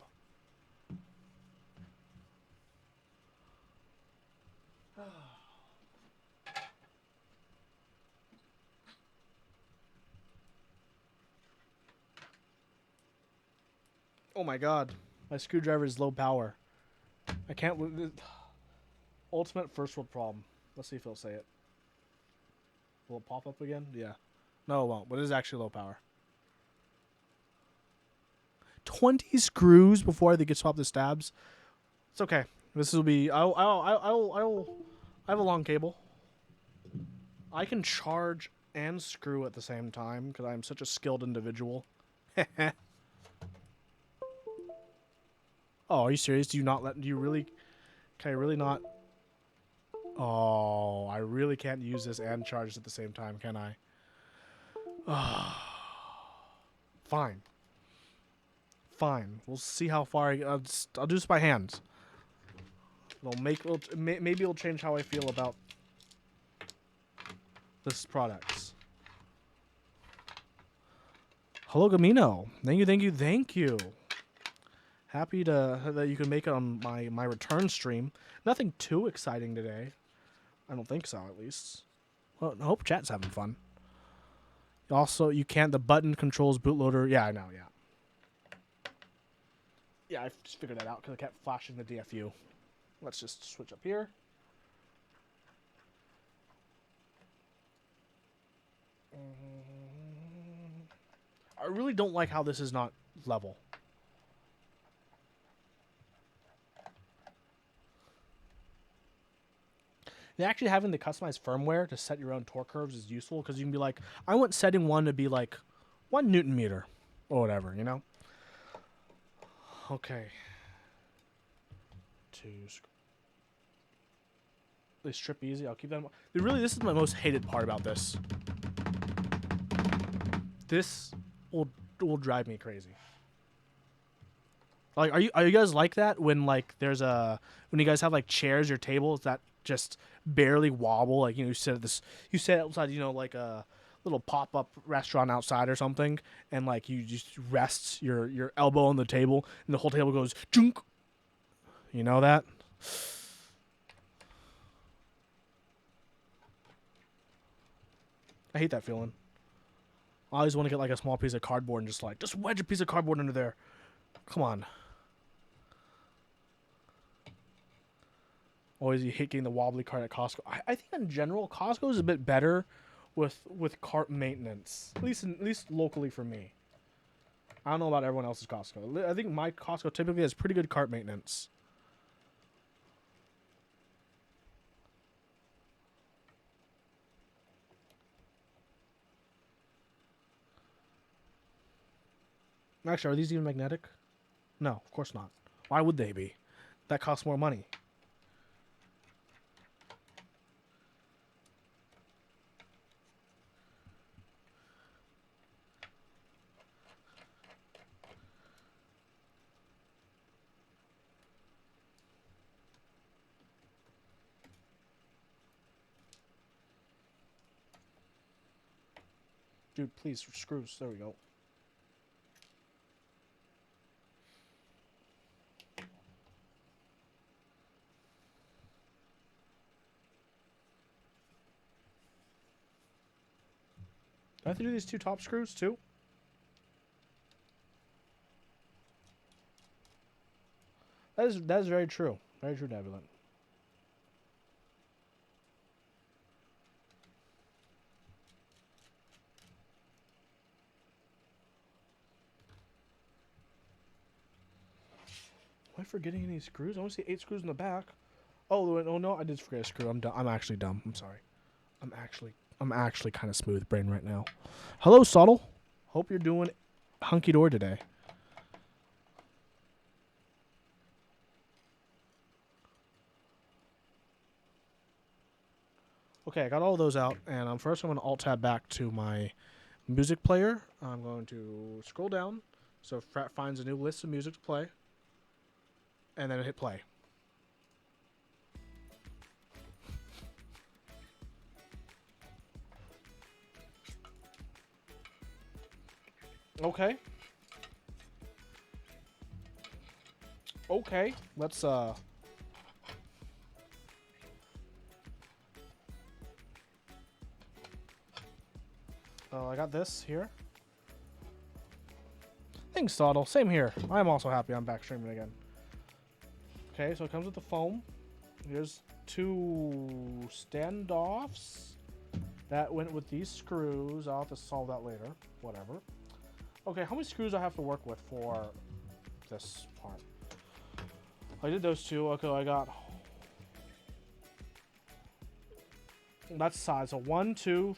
Oh my god. My screwdriver is low power. I can't... Ultimate first world problem. Let's see if he'll say it. Will it pop up again? Yeah. No, it won't. But it is actually low power. 20 screws before they get swap the stabs. It's okay. This will be... I have a long cable. I can charge and screw at the same time because I'm such a skilled individual. Oh, are you serious? Do you really... Can I really not... Oh, I really can't use this and charge at the same time, can I? Oh. Fine. Fine. We'll see how far I'll do this by hand. Maybe it'll change how I feel about this product. Hello, Gamino. Thank you. Happy that you can make it on my return stream. Nothing too exciting today. I don't think so, at least. Well, I hope chat's having fun. Also, you can't... The button controls bootloader. Yeah, I know, yeah. Yeah, I just figured that out because I kept flashing the DFU. Let's just switch up here. I really don't like how this is not level. And actually having the customized firmware to set your own torque curves is useful because you can be like, I want setting 1 to be like 1 Newton meter or whatever, you know? Okay. They strip easy. I'll keep that in mind. This is my most hated part about this. This will drive me crazy. Like, are you guys like that when like when you guys have like chairs or tables that just barely wobble? Like, you sit at you sit outside, like a little pop up restaurant outside or something, and like you just rest your elbow on the table, and the whole table goes junk. You know that? I hate that feeling. I always want to get like a small piece of cardboard and just wedge a piece of cardboard under there. Come on. Always you hate getting the wobbly cart at Costco. I think in general Costco is a bit better with cart maintenance. At least locally for me. I don't know about everyone else's Costco. I think my Costco typically has pretty good cart maintenance. Actually, are these even magnetic? No, of course not. Why would they be? That costs more money. Dude, please, screws. There we go. Do I have to do these two top screws too? That is very true. Very true, Nebulant. Am I forgetting any screws? I want to see 8 screws in the back. Oh no, I did forget a screw. I'm dumb. I'm actually dumb. I'm sorry. I'm actually kind of smooth brain right now. Hello, Subtle. Hope you're doing hunky dory today. Okay, I got all those out, and I'm going to alt tab back to my music player. I'm going to scroll down so Frat finds a new list of music to play, and then hit play. Okay. Okay, let's I got this here. Thanks, Soddle. Same here. I'm also happy I'm back streaming again. Okay, so it comes with the foam. Here's 2 standoffs. That went with these screws. I'll have to solve that later. Whatever. Okay, how many screws do I have to work with for this part? I did those 2. Okay, I got... That's size. So 1, 2...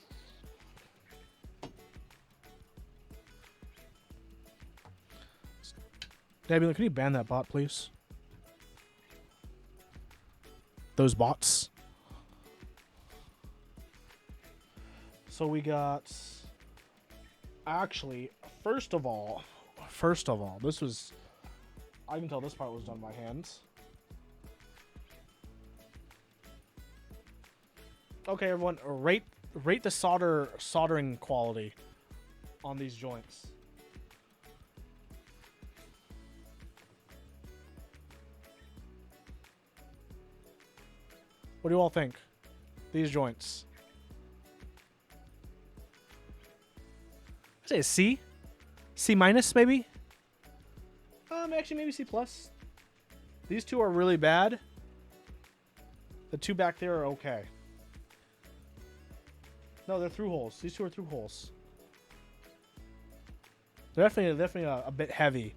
Nebula, can you ban that bot, please? Those bots. So we got... Actually, first of all, this was... I can tell this part was done by hand. Okay, everyone, rate the soldering quality on these joints. What do you all think? These joints. I'd say a C? C minus, maybe? Actually, maybe C plus. These 2 are really bad. The 2 back there are okay. No, they're through holes. These 2 are through holes. They're definitely a bit heavy.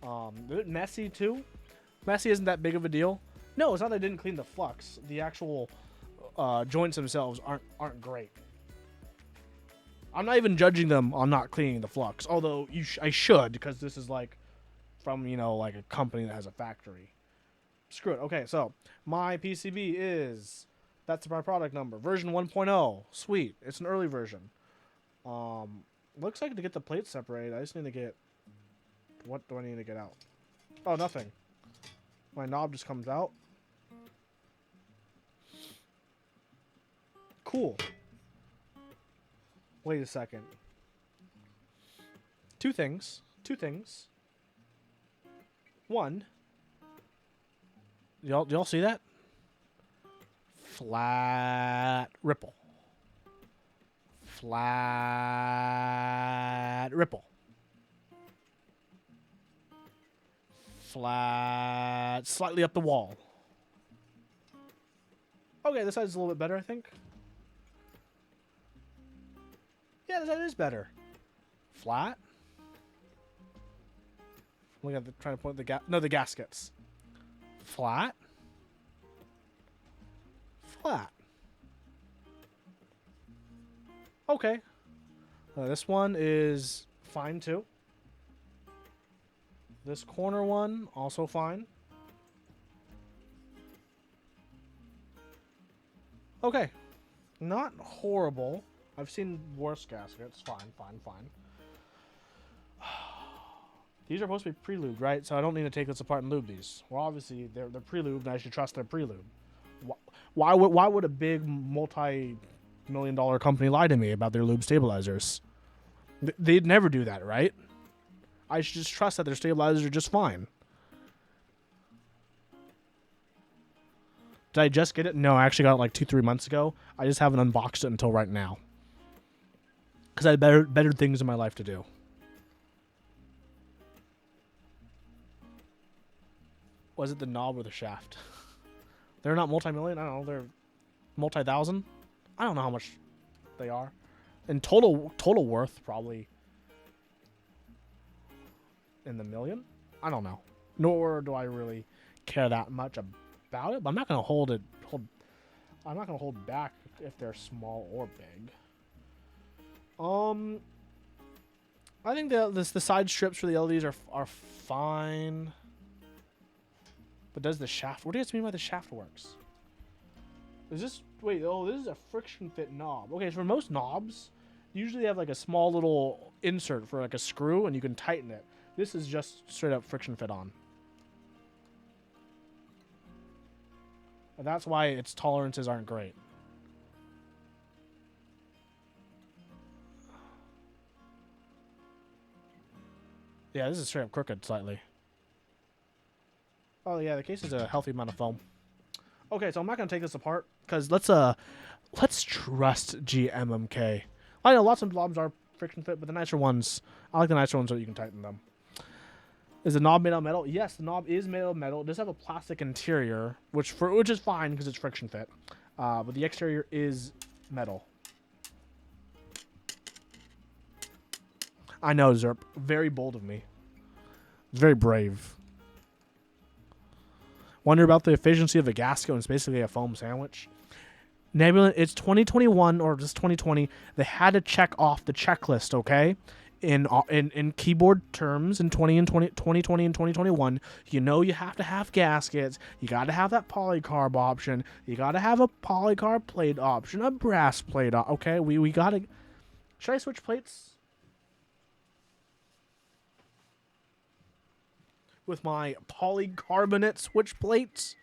A bit messy, too. Messy isn't that big of a deal. No, it's not that I didn't clean the flux. The actual joints themselves aren't great. I'm not even judging them on not cleaning the flux, although I should, because this is like from like a company that has a factory. Screw it. Okay, so my PCB is that's my product number, version 1.0. Sweet, it's an early version. Looks like to get the plates separated, I just need to get what do I need to get out? Oh, nothing. My knob just comes out. Cool. Wait a second. Two things. One. Y'all see that? Flat ripple. Flat ripple. Flat, slightly up the wall. Okay, this side's a little bit better, I think. Yeah, this side is better. Flat. Look at trying to point the gaskets. Flat. Flat. Okay. This one is fine too. This corner one, also fine. Okay. Not horrible. I've seen worse gaskets. Fine. These are supposed to be pre-lubed, right? So I don't need to take this apart and lube these. Well, obviously, they're pre-lubed, and I should trust their pre-lube. Why would a big multi-million-dollar company lie to me about their lube stabilizers? They'd never do that, right? I should just trust that their stabilizers are just fine. Did I just get it? No, I actually got it like 2-3 months ago. I just haven't unboxed it until right now. Because I had better things in my life to do. Was it the knob or the shaft? They're not multi-million? I don't know. They're multi-thousand? I don't know how much they are. And total worth, probably in the million? I don't know. Nor do I really care that much about it. But I'm not going to I'm not going to hold back if they're small or big. I think the side strips for the LEDs are fine. But does the shaft... What do you guys mean by the shaft works? Is this... Wait, oh, this is a friction fit knob. Okay, so for most knobs, usually they have like a small little insert for like a screw, and you can tighten it. This is just straight up friction fit on. And that's why its tolerances aren't great. Yeah, this is straight up crooked slightly. Oh yeah, the case is a healthy amount of foam. Okay, so I'm not gonna take this apart because let's trust GMMK. I know lots of knobs are friction fit, but the nicer ones, I like the nicer ones so you can tighten them. Is the knob made out of metal? Yes, the knob is made out of metal. It does have a plastic interior, which is fine because it's friction fit. But the exterior is metal. I know, Zerp. Very bold of me. Very brave. Wonder about the efficiency of a gasket when it's basically a foam sandwich. Nebula, it's 2021 or just 2020. They had to check off the checklist, okay? In keyboard terms, in 2020 and 2021, you know you have to have gaskets. You got to have that polycarb option. You got to have a polycarb plate option, a brass plate. Okay, we got to... Should I switch plates? With my polycarbonate switch plates.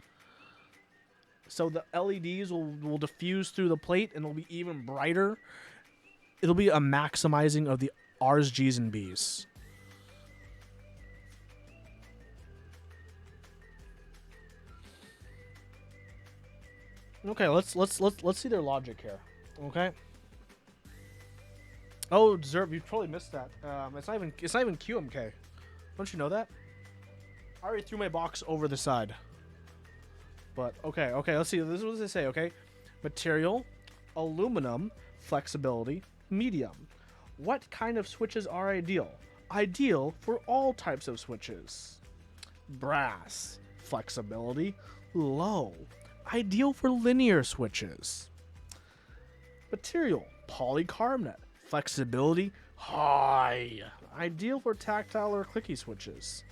So the LEDs will diffuse through the plate and it'll be even brighter. It'll be a maximizing of the R's, G's, and B's. Okay, let's see their logic here. Okay. Oh, Zerb, you probably missed that. It's not even QMK. Don't you know that? I already threw my box over the side. But, okay, let's see. This is what they say, okay? Material, aluminum, flexibility, medium. What kind of switches are ideal? Ideal for all types of switches. Brass, flexibility, low. Ideal for linear switches. Material, polycarbonate, flexibility, high. Ideal for tactile or clicky switches.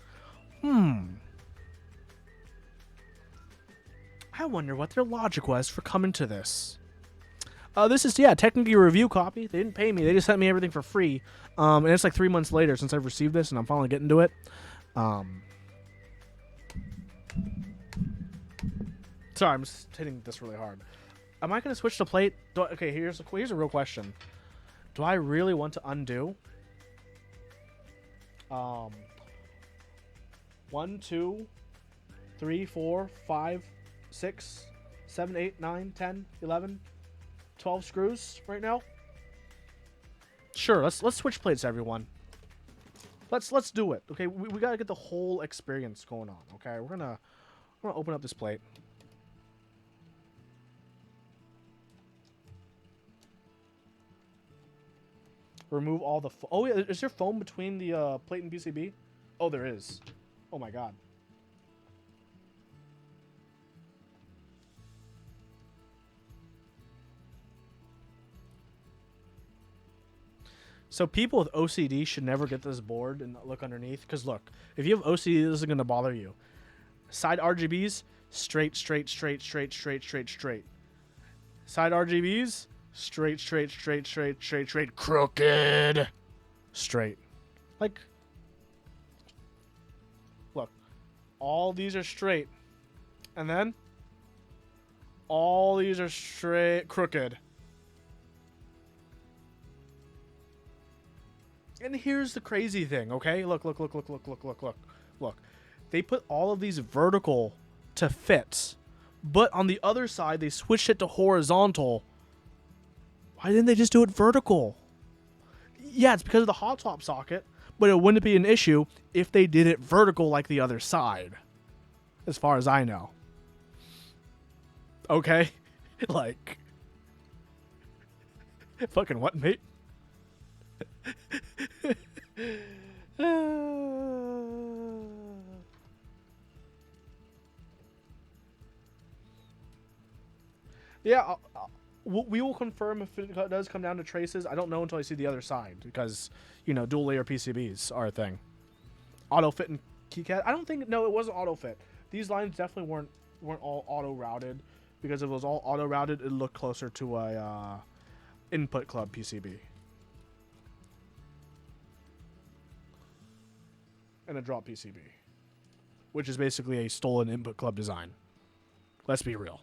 I wonder what their logic was for coming to this. This is, technically a review copy. They didn't pay me. They just sent me everything for free. And it's like 3 months later since I've received this, and I'm finally getting to it. Sorry, I'm just hitting this really hard. Am I gonna switch the plate? Okay, here's a real question. Do I really want to undo? 1, 2, 3, 4, 5, 6, 7, 8, 9, 10, 11, 12 screws right now. Sure, let's switch plates, everyone. Let's do it. Okay, we gotta get the whole experience going on. Okay, we're gonna open up this plate. Remove all the. Oh yeah, is there foam between the plate and PCB? Oh, there is. Oh my god. So people with OCD should never get this board and look underneath. Because look, if you have OCD, this isn't going to bother you. Side RGBs, straight, straight, straight, straight, straight, straight, straight. Side RGBs, straight, straight, straight, straight, straight, straight, crooked. Straight. Like, look, all these are straight. And then, all these are straight, crooked. And here's the crazy thing, okay? Look. They put all of these vertical to fit, but on the other side, they switched it to horizontal. Why didn't they just do it vertical? Yeah, it's because of the hot swap socket, but it wouldn't be an issue if they did it vertical like the other side, as far as I know. Okay? Like, fucking what, mate? Yeah, we will confirm if it does come down to traces. I don't know until I see the other side because, you know, dual layer PCBs are a thing. Auto fit and Keycap. I don't think, no, it wasn't auto fit. These lines definitely weren't all auto routed, because if it was all auto routed, it looked closer to a input club PCB. And a drop PCB, which is basically a stolen input club design. Let's be real.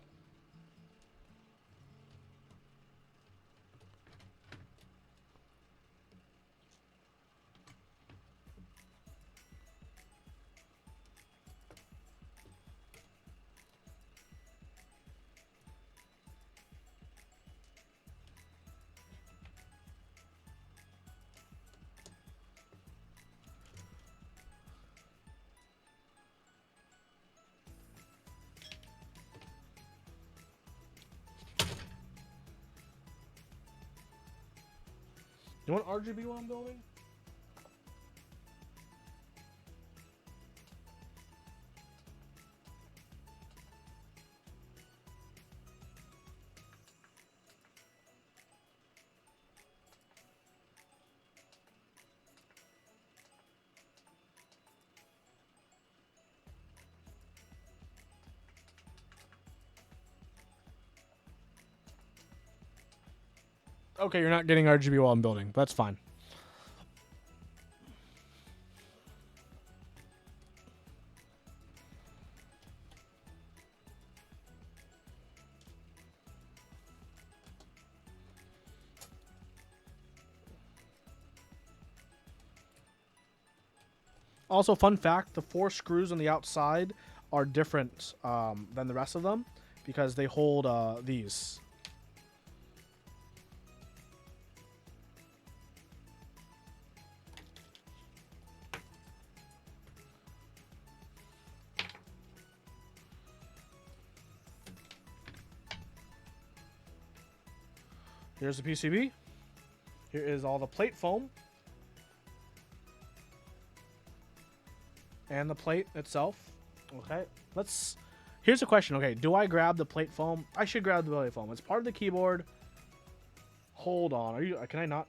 You want RGB while I'm building? Okay, you're not getting RGB while I'm building. That's fine. Also, fun fact, the 4 screws on the outside are different than the rest of them because they hold these. Here's the PCB. Here is all the plate foam. And the plate itself. Okay, here's a question. Okay, do I grab the plate foam? I should grab the plate foam. It's part of the keyboard. Hold on. Can I not?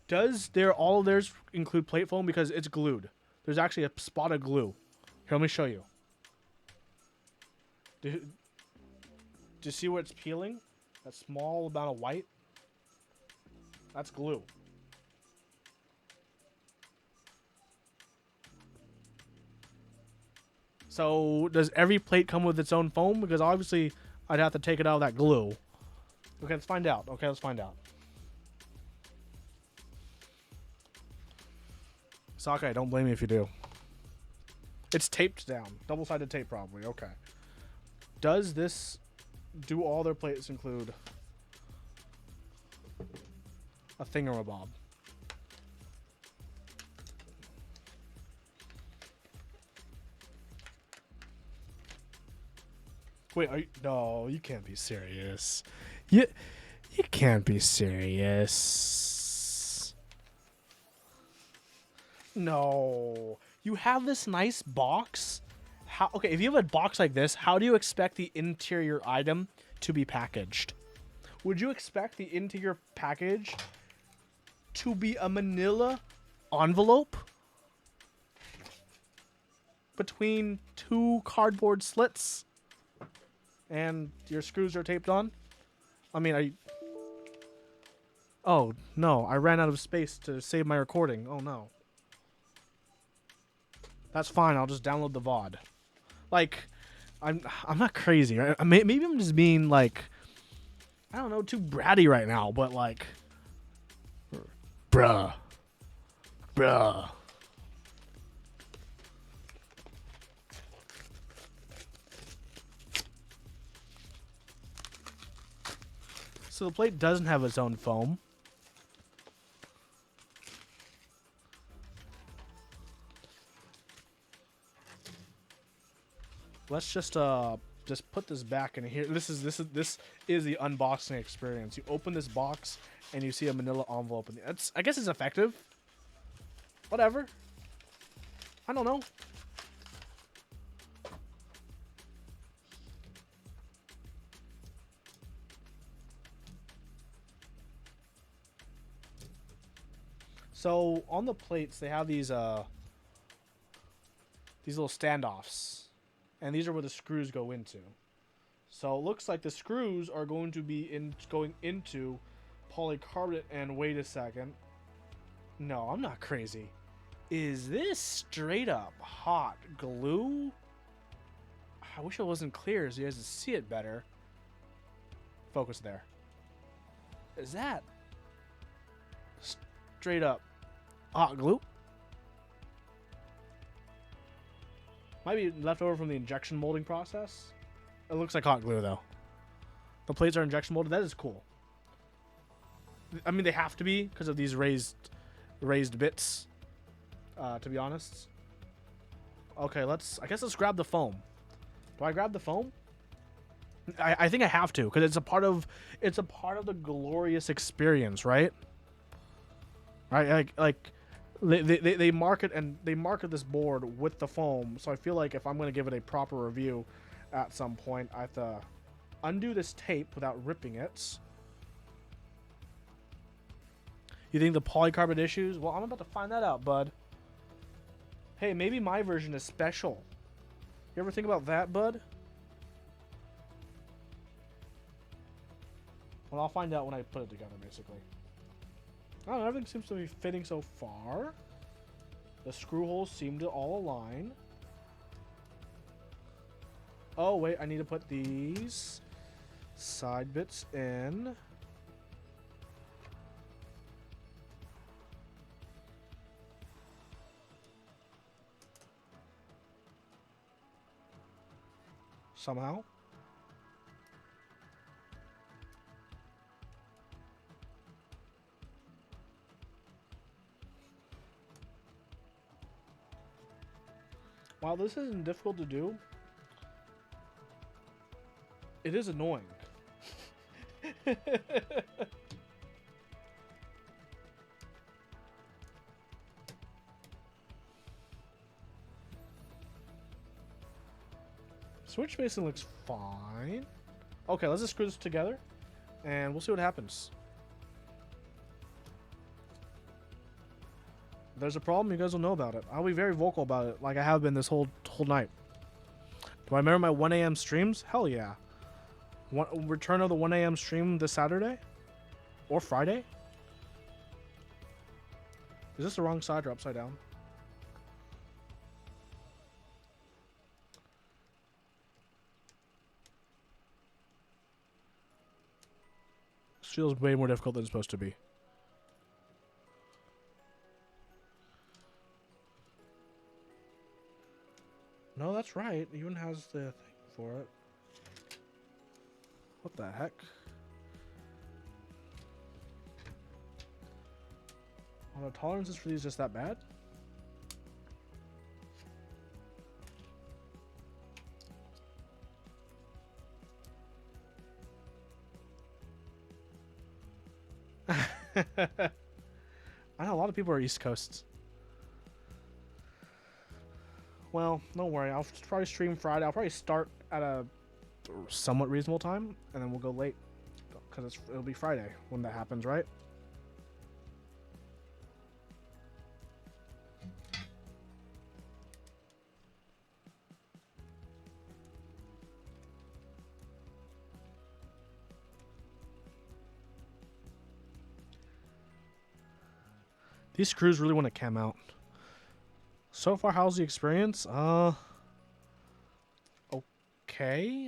Does all of theirs include plate foam? Because it's glued. There's actually a spot of glue. Here, let me show you. Do you see where it's peeling? That small amount of white? That's glue. So does every plate come with its own foam? Because obviously I'd have to take it out of that glue. Okay, let's find out. Okay, let's find out. Sakai, don't blame me if you do. It's taped down. Double-sided tape, probably. Okay. Does this... Do all their plates include... a thingamabob? Wait, are you... No, you can't be serious. You can't be serious. No. You have this nice box. How? Okay, if you have a box like this, how do you expect the interior item to be packaged? Would you expect the interior package to be a manila envelope between two cardboard slits and your screws are taped on? I mean, I... Oh, no. I ran out of space to save my recording. Oh, no. That's fine. I'll just download the VOD. Like, I'm not crazy. Right? Maybe I'm just being, like... I don't know, too bratty right now, but, like... Bruh. So the plate doesn't have its own foam. Let's just put this back in here. This is the unboxing experience. You open this box and you see a manila envelope. I guess it's effective. Whatever. I don't know. So on the plates, they have these little standoffs, and these are where the screws go into. So it looks like the screws are going to be going into polycarbonate. And wait a second, no, I'm not crazy. Is this straight up hot glue? I wish it wasn't clear so you guys could see it better. Focus there. Is that straight up hot glue? Might be left over from the injection molding process. It looks like hot glue though. The plates are injection molded. That is cool. I mean, they have to be because of these raised bits. To be honest. Okay, I guess let's grab the foam. Do I grab the foam? I think I have to because it's a part of the glorious experience, right? Right, like they market this board with the foam, so I feel like if I'm going to give it a proper review at some point, I have to undo this tape without ripping it. You think the polycarbonate issues? Well, I'm about to find that out, bud. Hey, maybe my version is special. You ever think about that, bud? Well, I'll find out when I put it together, basically. Oh, everything seems to be fitting so far. The screw holes seem to all align. Oh, wait, I need to put these side bits in. Somehow. While this isn't difficult to do, it is annoying. Switch spacing looks fine. Okay, let's just screw this together, and we'll see what happens. If there's a problem, you guys will know about it. I'll be very vocal about it, like I have been this whole night. Do I remember my 1 a.m. streams? Hell yeah. Return of the 1 a.m. stream this Saturday? Or Friday? Is this the wrong side or upside down? feels way more difficult than it's supposed to be. No, that's right. It even has the thing for it. What the heck? Are the tolerances for these just that bad? I know a lot of people are East Coast. Well, don't worry. I'll probably stream Friday. I'll probably start at a somewhat reasonable time, and then we'll go late. Because it'll be Friday when that happens, right? These screws really want to cam out. So far, how's the experience? Okay,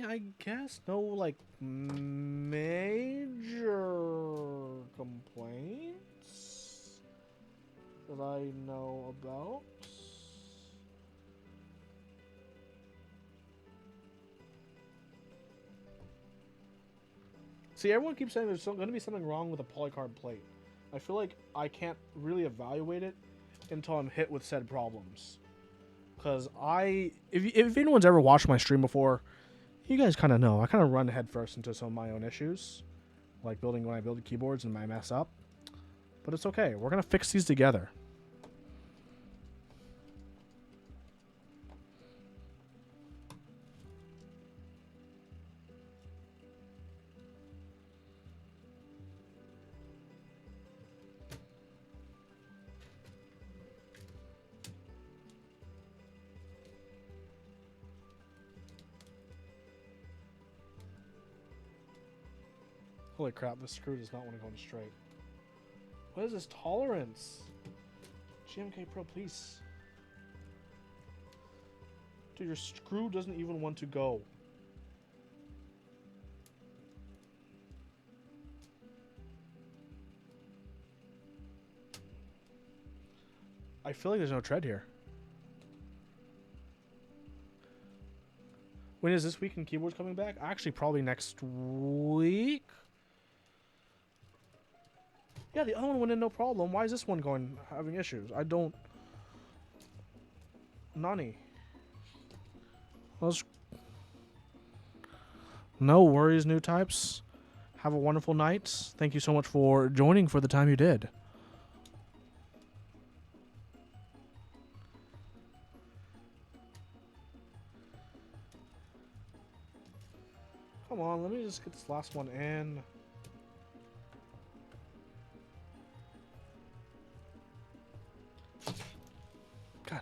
I guess. No, like, major complaints that I know about. See, everyone keeps saying there's going to be something wrong with a polycarbonate plate. I feel like I can't really evaluate it until I'm hit with said problems. Because if anyone's ever watched my stream before, you guys kind of know. I kind of run headfirst into some of my own issues. Like when I build keyboards and I mess up. But it's okay. We're going to fix these together. Holy crap, this screw does not want to go in straight. What is this tolerance? GMMK Pro, please. Dude, your screw doesn't even want to go. I feel like there's no tread here. When is this week and keyboards coming back? Actually, probably next week. Yeah, the other one went in no problem. Why is this one having issues? I don't... Nani. No worries, new types. Have a wonderful night. Thank you so much for joining for the time you did. Come on, let me just get this last one in. God.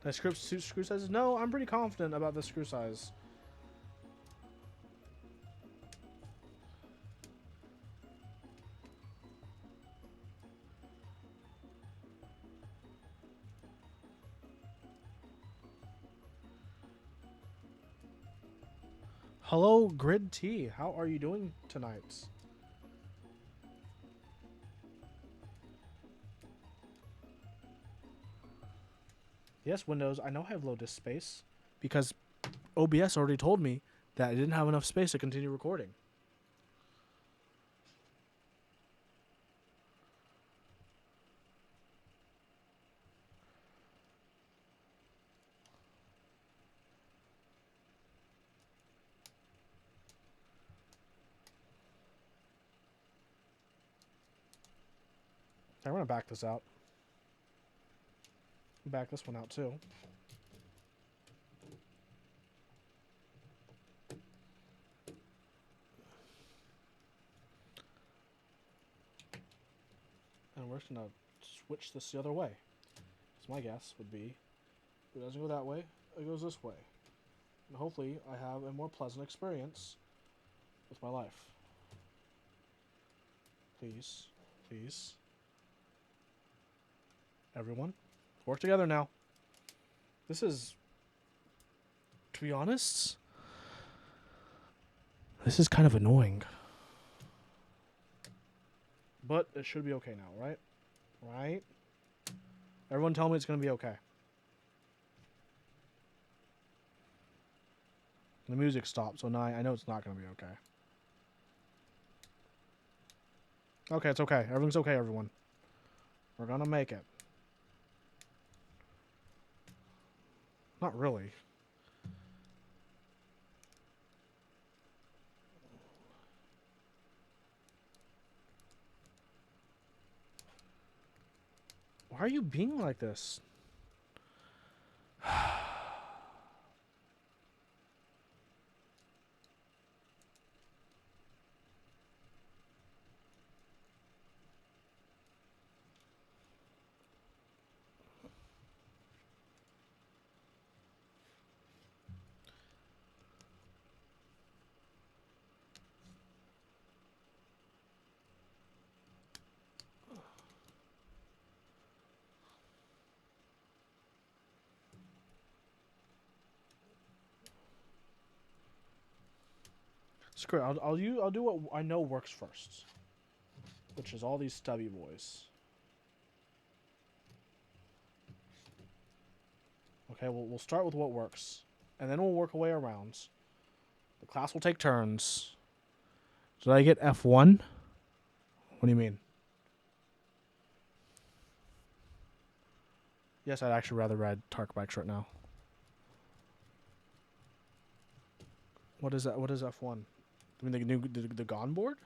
Did I screw sizes? No, I'm pretty confident about the screw size. Hello, Grid T. How are you doing tonight? Yes, Windows, I know I have low disk space because OBS already told me that I didn't have enough space to continue recording. I'm going to back this out. Back this one out too. And we're just going to switch this the other way. So my guess would be, if it doesn't go that way, it goes this way. And hopefully I have a more pleasant experience with my life. Please, please. Everyone, work together now. This is, to be honest, this is kind of annoying. But it should be okay now, right? Right? Everyone tell me it's going to be okay. The music stopped, so now I know it's not going to be okay. Okay, it's okay. Everything's okay, everyone. We're going to make it. Not really. Why are you being like this? Screw it. I'll do what I know works first, which is all these stubby boys. Okay, we'll start with what works, and then we'll work our way around. The class will take turns. Did I get F1? What do you mean? Yes, I'd actually rather ride Tark bikes right now. What is that? What is F1? I mean, the new the Gone board?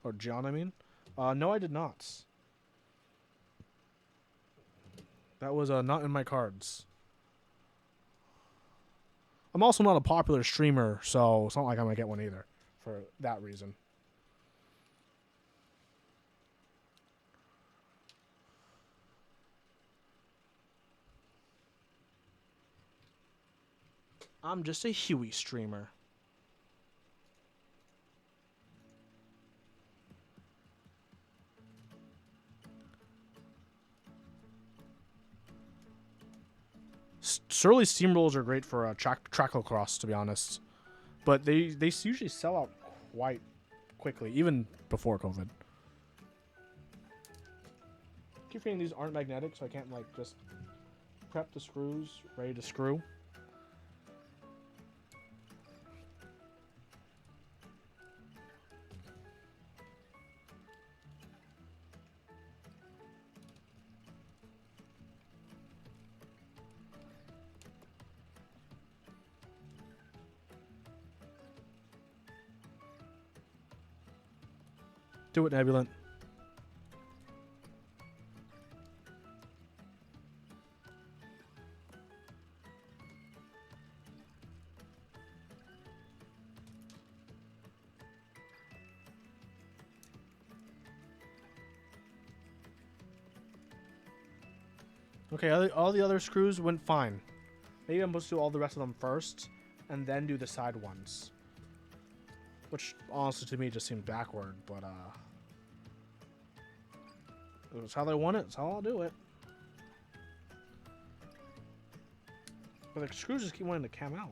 Or John, I mean? No, I did not. That was not in my cards. I'm also not a popular streamer, so it's not like I'm gonna get one either for that reason. I'm just a Huey streamer. Surly steamrollers are great for track lacrosse, to be honest, but they usually sell out quite quickly, even before COVID. Keep forgetting these aren't magnetic, so I can't like just prep the screws ready to screw. Do it, Nebulant. Okay, all the other screws went fine. Maybe I'm supposed to do all the rest of them first, and then do the side ones. Which, honestly, to me, just seemed backward, but, it's how they want it, it's how I'll do it. But the screws just keep wanting to come out.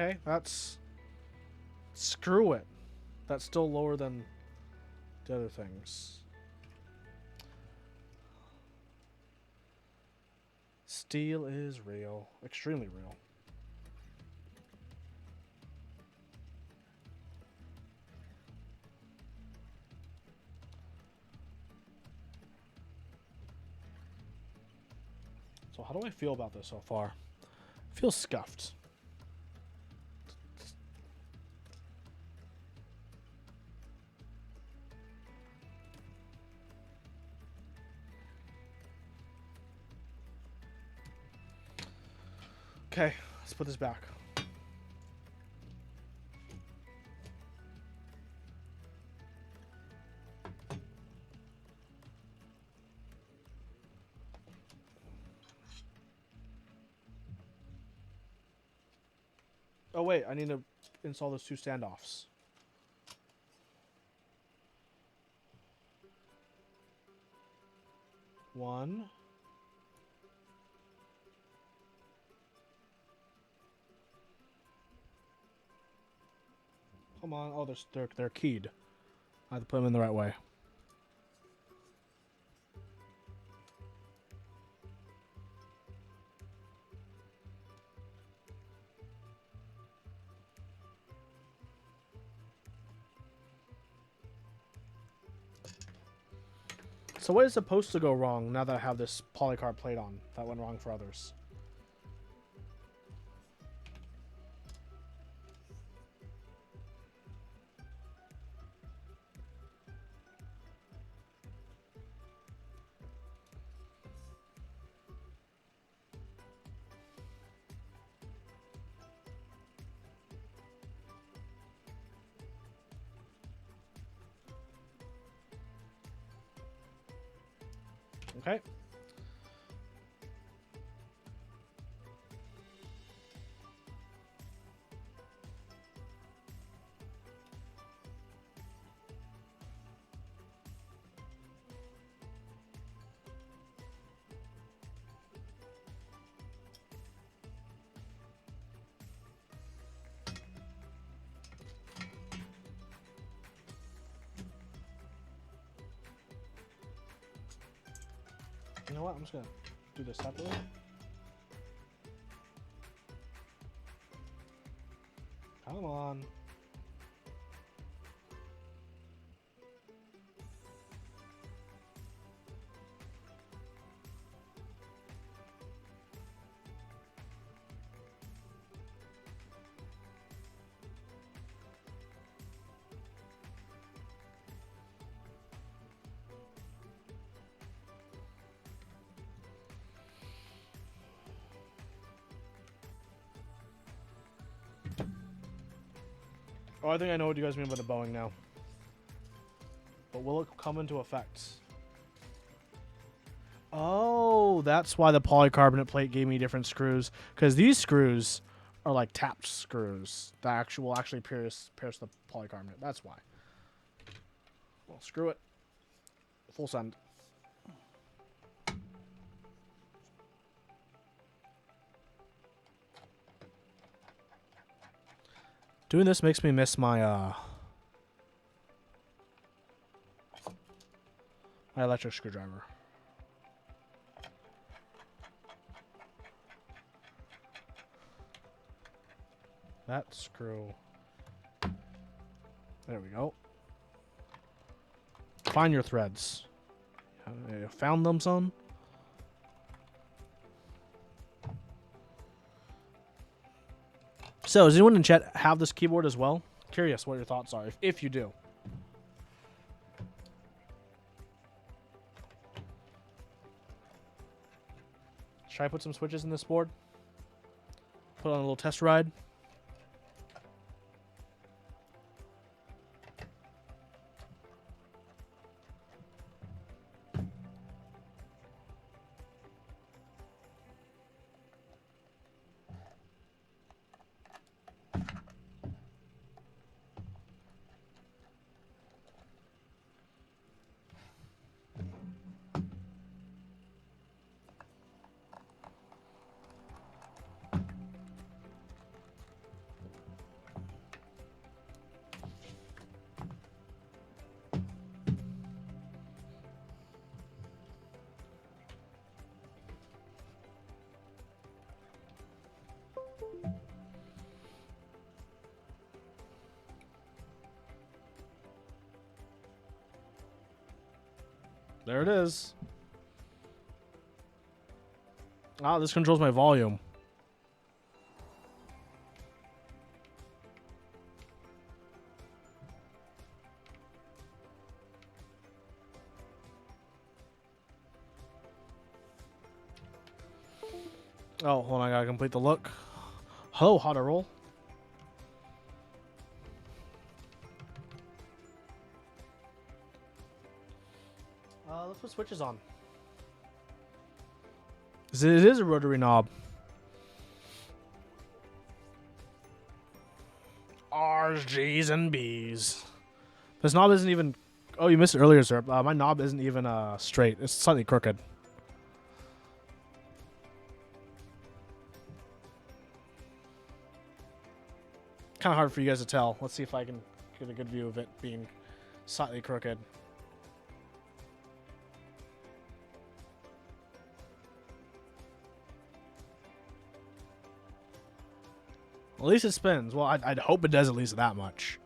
Okay, that's... Screw it. That's still lower than the other things. Steel is real. Extremely real. So how do I feel about this so far? I feel scuffed. Okay, let's put this back. Oh wait, I need to install those 2 standoffs. One. Come on. Oh, they're keyed. I have to put them in the right way. So what is supposed to go wrong now that I have this polycarb plate on that went wrong for others? Okay. You know what? I'm just gonna do this separately. Come on. Oh, I think I know what you guys mean by the bowing now. But will it come into effect? Oh, that's why the polycarbonate plate gave me different screws. Because these screws are like tapped screws that will actually pierce the polycarbonate. That's why. Well, screw it. Full send. Doing this makes me miss my my electric screwdriver. That screw. There we go. Find your threads. You found them, son? So, does anyone in chat have this keyboard as well? Curious what your thoughts are, if you do. Should I put some switches in this board? Put on a little test ride? There it is. Ah, this controls my volume. Oh, hold on, I gotta complete the look. Hello, how to roll. Let's put switches on. It is a rotary knob. R's, G's, and B's. This knob isn't even... Oh, you missed it earlier, sir. My knob isn't even straight. It's slightly crooked. Kind of hard for you guys to tell. Let's see if I can get a good view of it being slightly crooked. At least it spins. Well, I'd hope it does at least that much.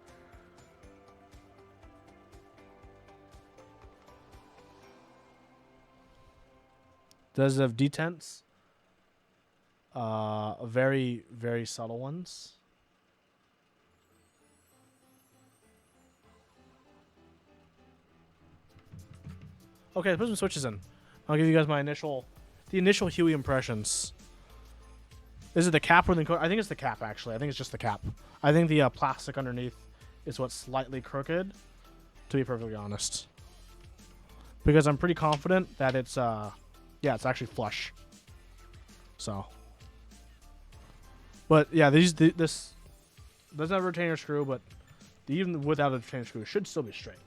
Does it have detents? Very, very subtle ones. Okay, put some switches in. I'll give you guys my the initial Huey impressions. Is it the cap or the encoder? I think it's the cap, actually. I think it's just the cap. I think the plastic underneath is what's slightly crooked, to be perfectly honest. Because I'm pretty confident that it's, yeah, it's actually flush. So. But, yeah, this doesn't have a retainer screw, but even without a retainer screw, it should still be straight.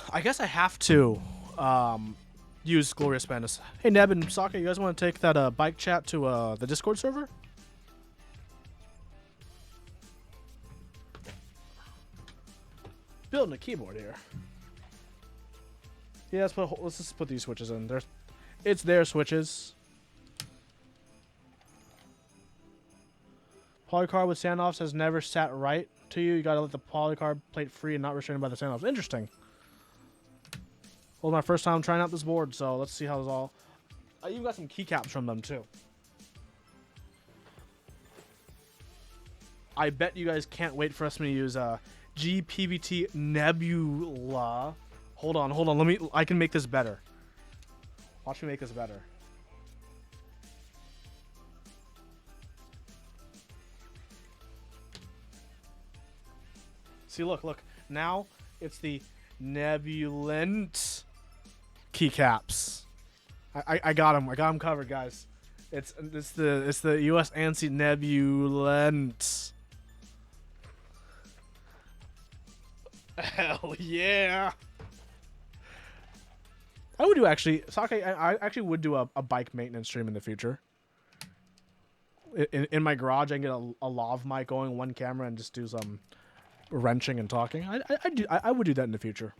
I guess I have to use Glorious Madness. Hey, Neb and Sokka, you guys want to take that bike chat to the Discord server? Building a keyboard here. Yeah, let's just put these switches in. It's their switches. Polycard with standoffs has never sat right to you. You gotta let the polycard plate free and not restrained by the standoffs. Interesting. Well, my first time trying out this board, so let's see how it's all. I even got some keycaps from them too. I bet you guys can't wait for us to use GPBT Nebula. Hold on. I can make this better. Watch me make this better. See, look. Now it's the Nebulent keycaps. I got them. I got them covered, guys. It's the US ANSI Nebulent. Hell yeah! I would do actually. Sake, I actually would do a bike maintenance stream in the future. In my garage, I can get a lav mic going, one camera, and just do some wrenching and talking. I would do that in the future.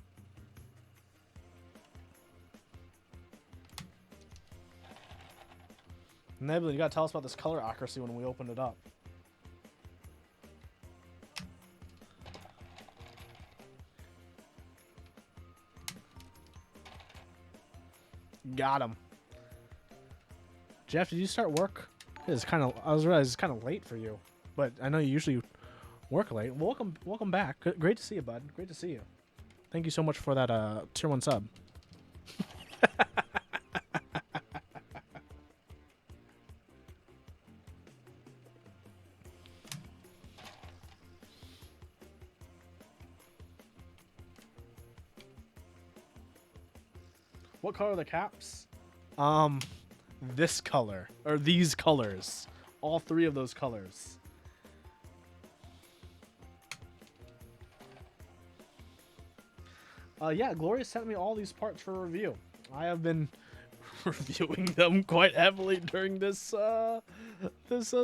Nebula, you gotta tell us about this color accuracy when we open it up. Got him. Jeff, did you start work? It's kind of. I was realizing it's kind of late for you, but I know you usually work late. Welcome back. Great to see you, bud. Great to see you. Thank you so much for that tier 1 sub. What color are the caps? This color. Or these colors. All 3 of those colors. Yeah, Gloria sent me all these parts for review. I have been reviewing them quite heavily during this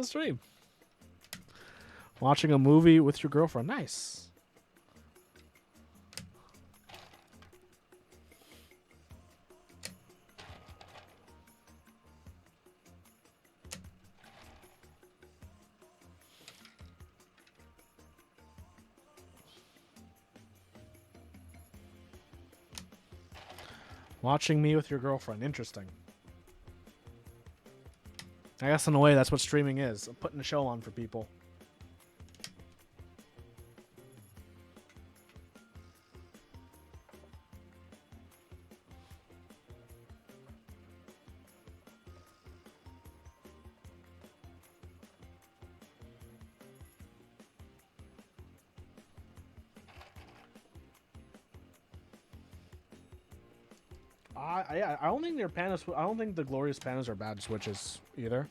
stream. Watching a movie with your girlfriend. Nice. Watching me with your girlfriend. Interesting. I guess in a way that's what streaming is. Putting a show on for people. I don't think their Panda. I don't think the Glorious Pandas are bad switches either.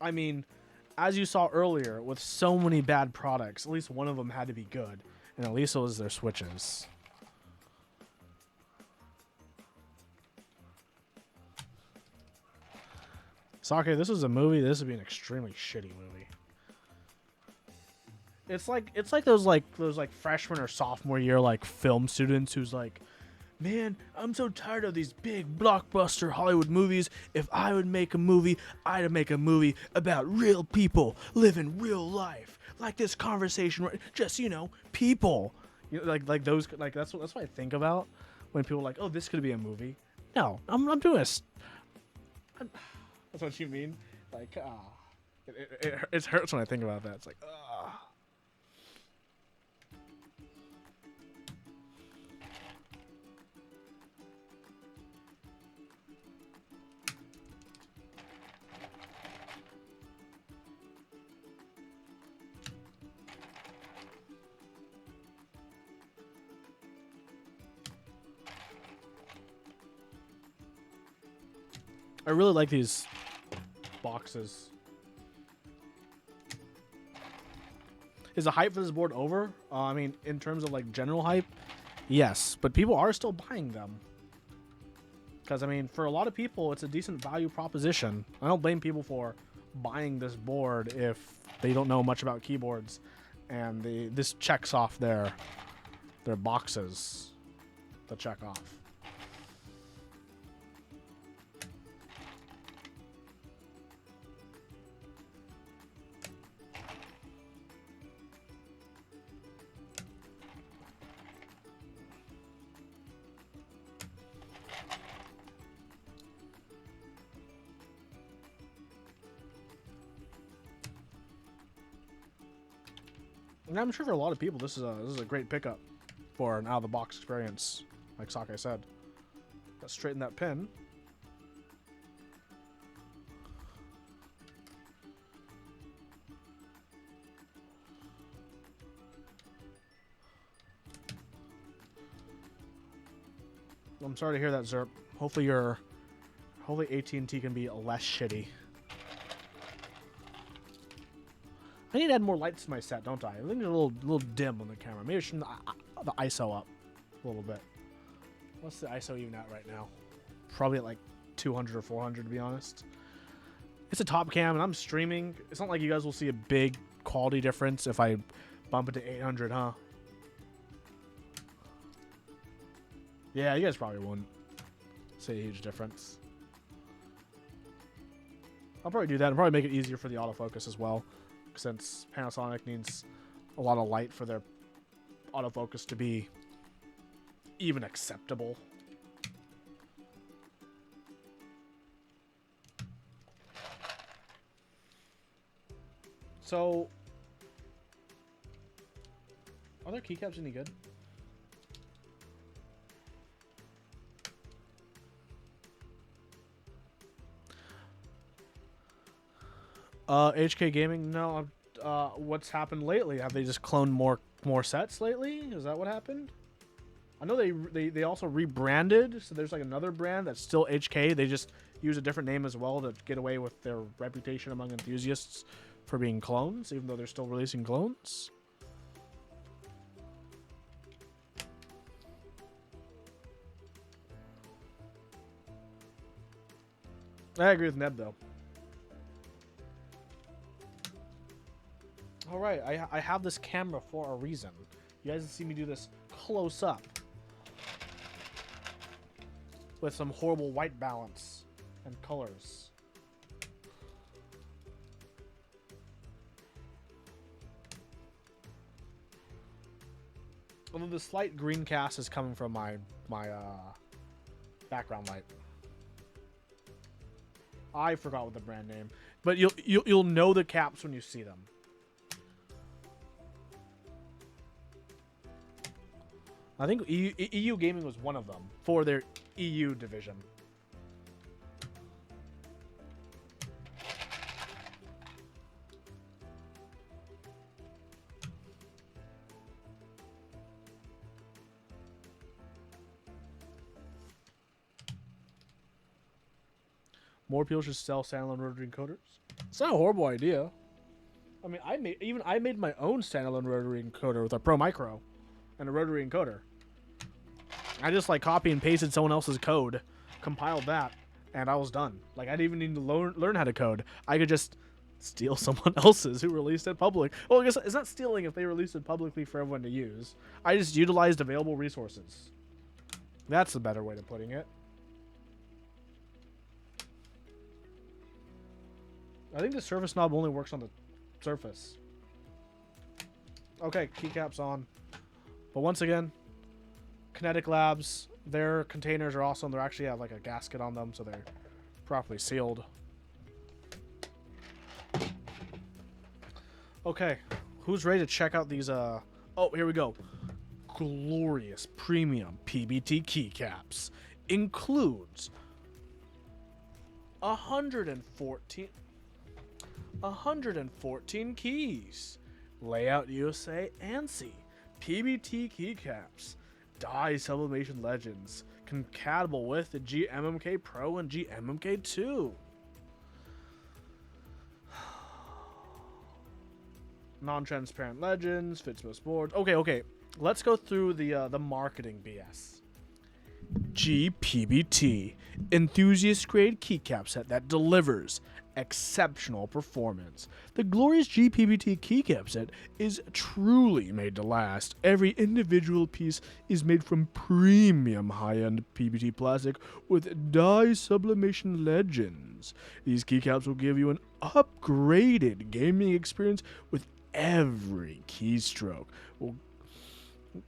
I mean, as you saw earlier, with so many bad products, at least one of them had to be good, and at least it was their switches. Sake, this was a movie. This would be an extremely shitty movie. It's like those freshman or sophomore year like film students who's like, man, I'm so tired of these big blockbuster Hollywood movies. If I would make a movie, I'd make a movie about real people living real life, like this conversation. Just people. Like those. Like that's what I think about when people are like, oh, this could be a movie. No, I'm doing this. That's what you mean. Like, it hurts when I think about that. It's like, I really like these boxes. Is the hype for this board over? I mean, in terms of like general hype, yes, but people are still buying them. Because I mean, for a lot of people, it's a decent value proposition. I don't blame people for buying this board if they don't know much about keyboards, and this checks off their boxes to check off. And I'm sure for a lot of people, this is a great pickup for an out-of-the-box experience, like Sake said. Let's straighten that pin. I'm sorry to hear that, Zerp. Hopefully AT&T can be less shitty. I need to add more lights to my set, don't I? I think it's a little dim on the camera. Maybe I should the ISO up a little bit. What's the ISO even at right now? Probably at like 200 or 400, to be honest. It's a top cam, and I'm streaming. It's not like you guys will see a big quality difference if I bump it to 800, huh? Yeah, you guys probably wouldn't see a huge difference. I'll probably do that and probably make it easier for the autofocus as well, since Panasonic needs a lot of light for their autofocus to be even acceptable. So, are their keycaps any good? HK Gaming, no. What's happened lately? Have they just cloned more sets lately? Is that what happened? I know they also rebranded, so there's like another brand that's still HK. They just use a different name as well to get away with their reputation among enthusiasts for being clones, even though they're still releasing clones. I agree with Neb though. Alright, I have this camera for a reason. You guys see me do this close up with some horrible white balance and colors. Although the slight green cast is coming from my background light. I forgot what the brand name, but you'll know the caps when you see them. I think EU Gaming was one of them for their EU division. More people should sell standalone rotary encoders. It's not a horrible idea. I mean, I made my own standalone rotary encoder with a Pro Micro and a rotary encoder. I just like copy and pasted someone else's code, compiled that, and I was done. Like I didn't even need to learn how to code. I could just steal someone else's who released it public. Well, I guess it's not stealing if they released it publicly for everyone to use. I just utilized available resources. That's the better way of putting it. I think the Surface knob only works on the Surface. Okay, keycap's on. But once again, Kinetic Labs, their containers are awesome. They actually have like a gasket on them, so they're properly sealed. Okay, who's ready to check out these, oh, here we go. Glorious premium PBT keycaps. Includes 114 keys. Layout USA ANSI. PBT keycaps. Die Sublimation Legends. Compatible with the GMMK Pro and GMMK 2. Non-transparent legends, fits most boards. Okay. Let's go through the marketing BS. GPBT, enthusiast grade keycap set that delivers exceptional performance. The glorious GPBT keycap set is truly made to last. Every individual piece is made from premium high-end PBT plastic with die sublimation legends. These keycaps will give you an upgraded gaming experience with every keystroke.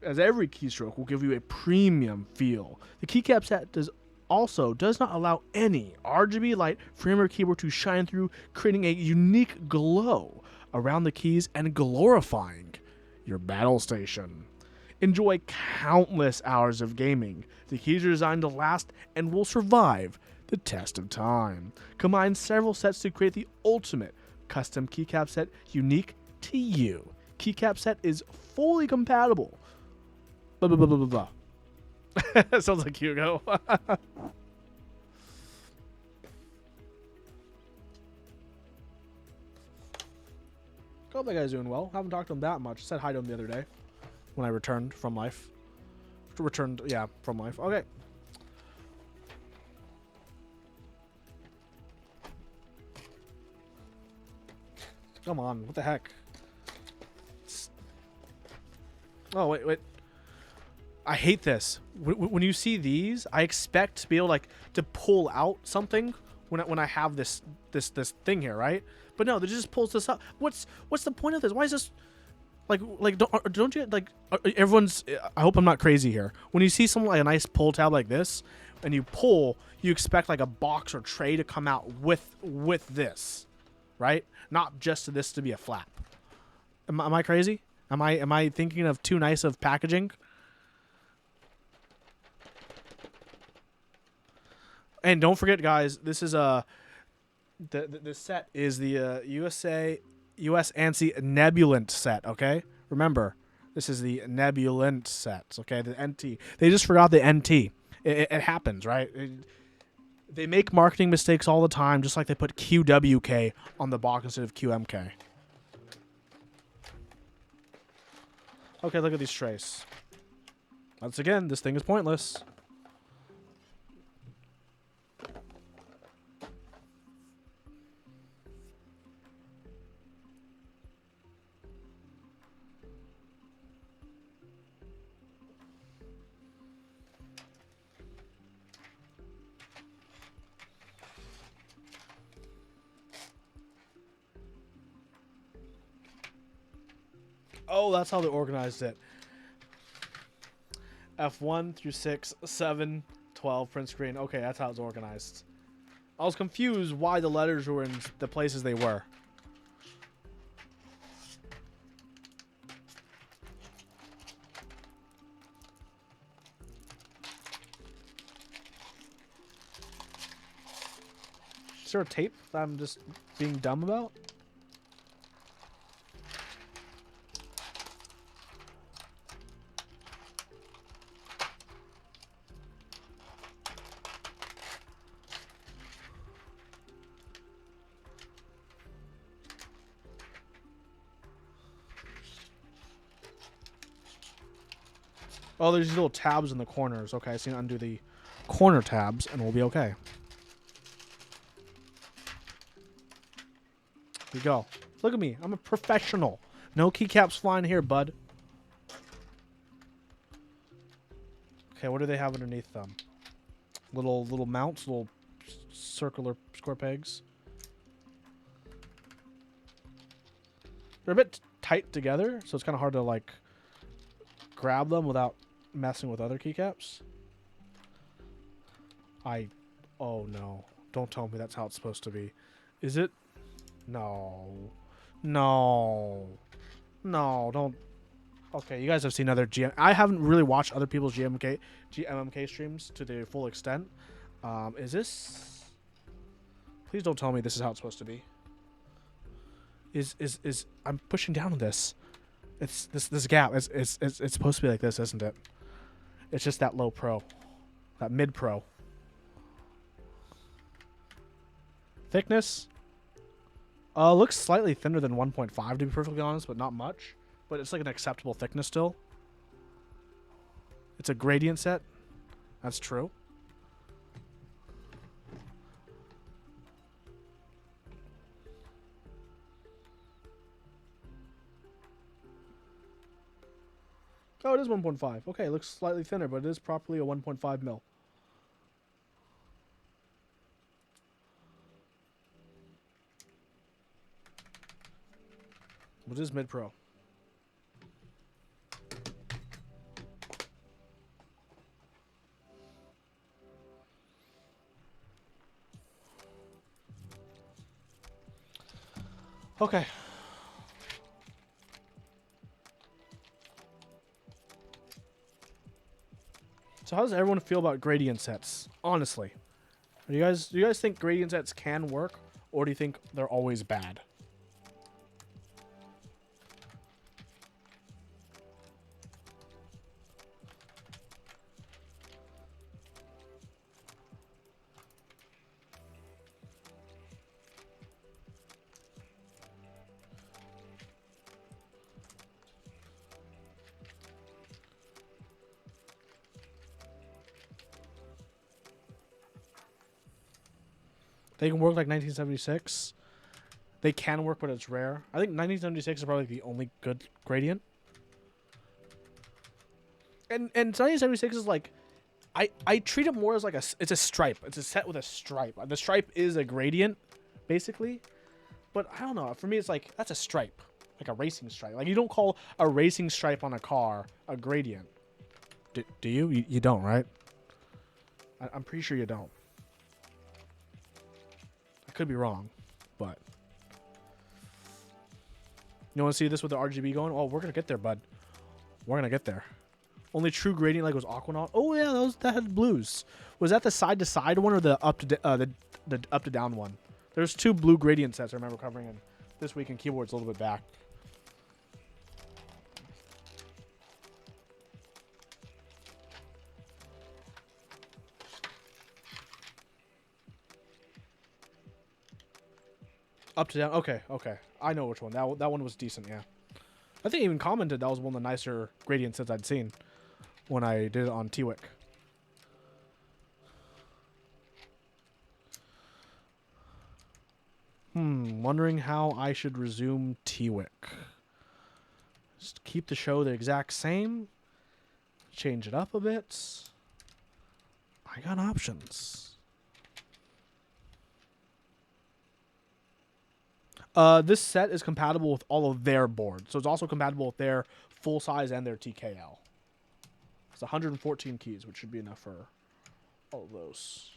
Every keystroke will give you a premium feel. The keycap set does not allow any RGB light from your keyboard to shine through, creating a unique glow around the keys and glorifying your battle station. Enjoy countless hours of gaming. The keys are designed to last and will survive the test of time. Combine several sets to create the ultimate custom keycap set unique to you. Keycap set is fully compatible. Blah, blah, blah, blah, blah, blah. Sounds like Hugo. Hope that guy's doing well. Haven't talked to him that much. Said hi to him the other day when I returned from life. From life. Okay. Come on, what the heck? Oh, wait. I hate this. When you see these, I expect to be able to pull out something when I have this thing here, right? But no, it just pulls this up. What's the point of this? Why is this don't you everyone's? I hope I'm not crazy here. When you see something like a nice pull tab like this, and you pull, you expect like a box or tray to come out with this, right? Not just this to be a flap. Am I crazy? Am I thinking of too nice of packaging? And don't forget, guys, this is the set is the US ANSI Nebulant set. Okay, remember this is the Nebulant set. Okay, the NT. They just forgot the NT. It happens, right? They make marketing mistakes all the time, just like they put QWK on the box instead of QMK. Okay, look at these trays. Once again, this thing is pointless. Oh, that's how they organized it. F1 through 6, 7, 12, print screen. Okay, that's how it's organized. I was confused why the letters were in the places they were. Is there a tape that I'm just being dumb about? Oh, there's these little tabs in the corners. Okay, so you undo the corner tabs and we'll be okay. Here we go. Look at me. I'm a professional. No keycaps flying here, bud. Okay, what do they have underneath them? Little mounts, little circular square pegs. They're a bit tight together, so it's kind of hard to like grab them without messing with other keycaps. Oh no. Don't tell me that's how it's supposed to be. Is it? No. No. No, don't. Okay, you guys have seen other I haven't really watched other people's GMMK streams to the full extent. Is this? Please don't tell me this is how it's supposed to be. I'm pushing down on this. It's this gap. It's supposed to be like this, isn't it? It's just that low pro, that mid pro. Thickness. Looks slightly thinner than 1.5 to be perfectly honest, but not much. But it's like an acceptable thickness still. It's a gradient set. That's true. Oh, it is 1.5. Okay, it looks slightly thinner, but it is properly a 1.5 mil. What is mid-pro? Okay. So how does everyone feel about gradient sets? Honestly. Do you guys think gradient sets can work, or do you think they're always bad? They can work like 1976. They can work, but it's rare. I think 1976 is probably the only good gradient. And 1976 is like, I treat it more as like it's a stripe. It's a set with a stripe. The stripe is a gradient, basically. But I don't know. For me, it's like that's a stripe, like a racing stripe. Like you don't call a racing stripe on a car a gradient. Do you? You don't, right? I'm pretty sure you don't. I could be wrong, but you want to see this with the RGB going? Oh, we're gonna get there, bud. We're gonna get there. Only true gradient like was Aquanaut. Oh yeah, that had blues. Was that the side to side one or the up to down one? There's two blue gradient sets I remember covering in this week in keyboards a little bit back. Up to down. Okay. I know which one. That one was decent. Yeah. I think I even commented that was one of the nicer gradient sets I'd seen when I did it on T-Wick. Wondering how I should resume T-Wick. Just keep the show the exact same. Change it up a bit. I got options. This set is compatible with all of their boards. So it's also compatible with their full size and their TKL. It's 114 keys, which should be enough for all of those.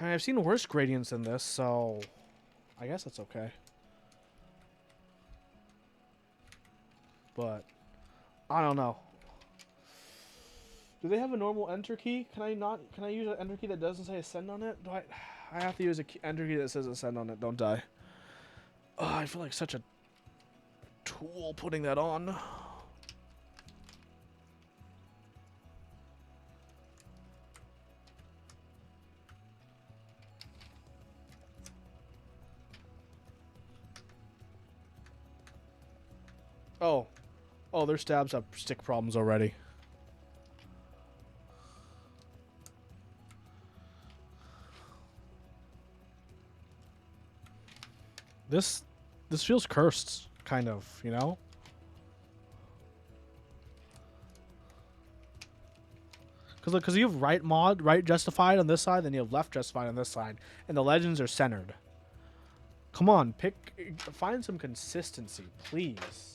I've seen worse gradients than this, so I guess that's okay. But I don't know. Do they have a normal enter key? Can I use an enter key that doesn't say ascend on it? I have to use a enter key that says ascend on it, don't I? Oh, I feel like such a tool putting that on. Oh. Oh, their stabs have stick problems already. This feels cursed, kind of, you know? Because you have right justified on this side, then you have left justified on this side, and the legends are centered. Come on, find some consistency, please.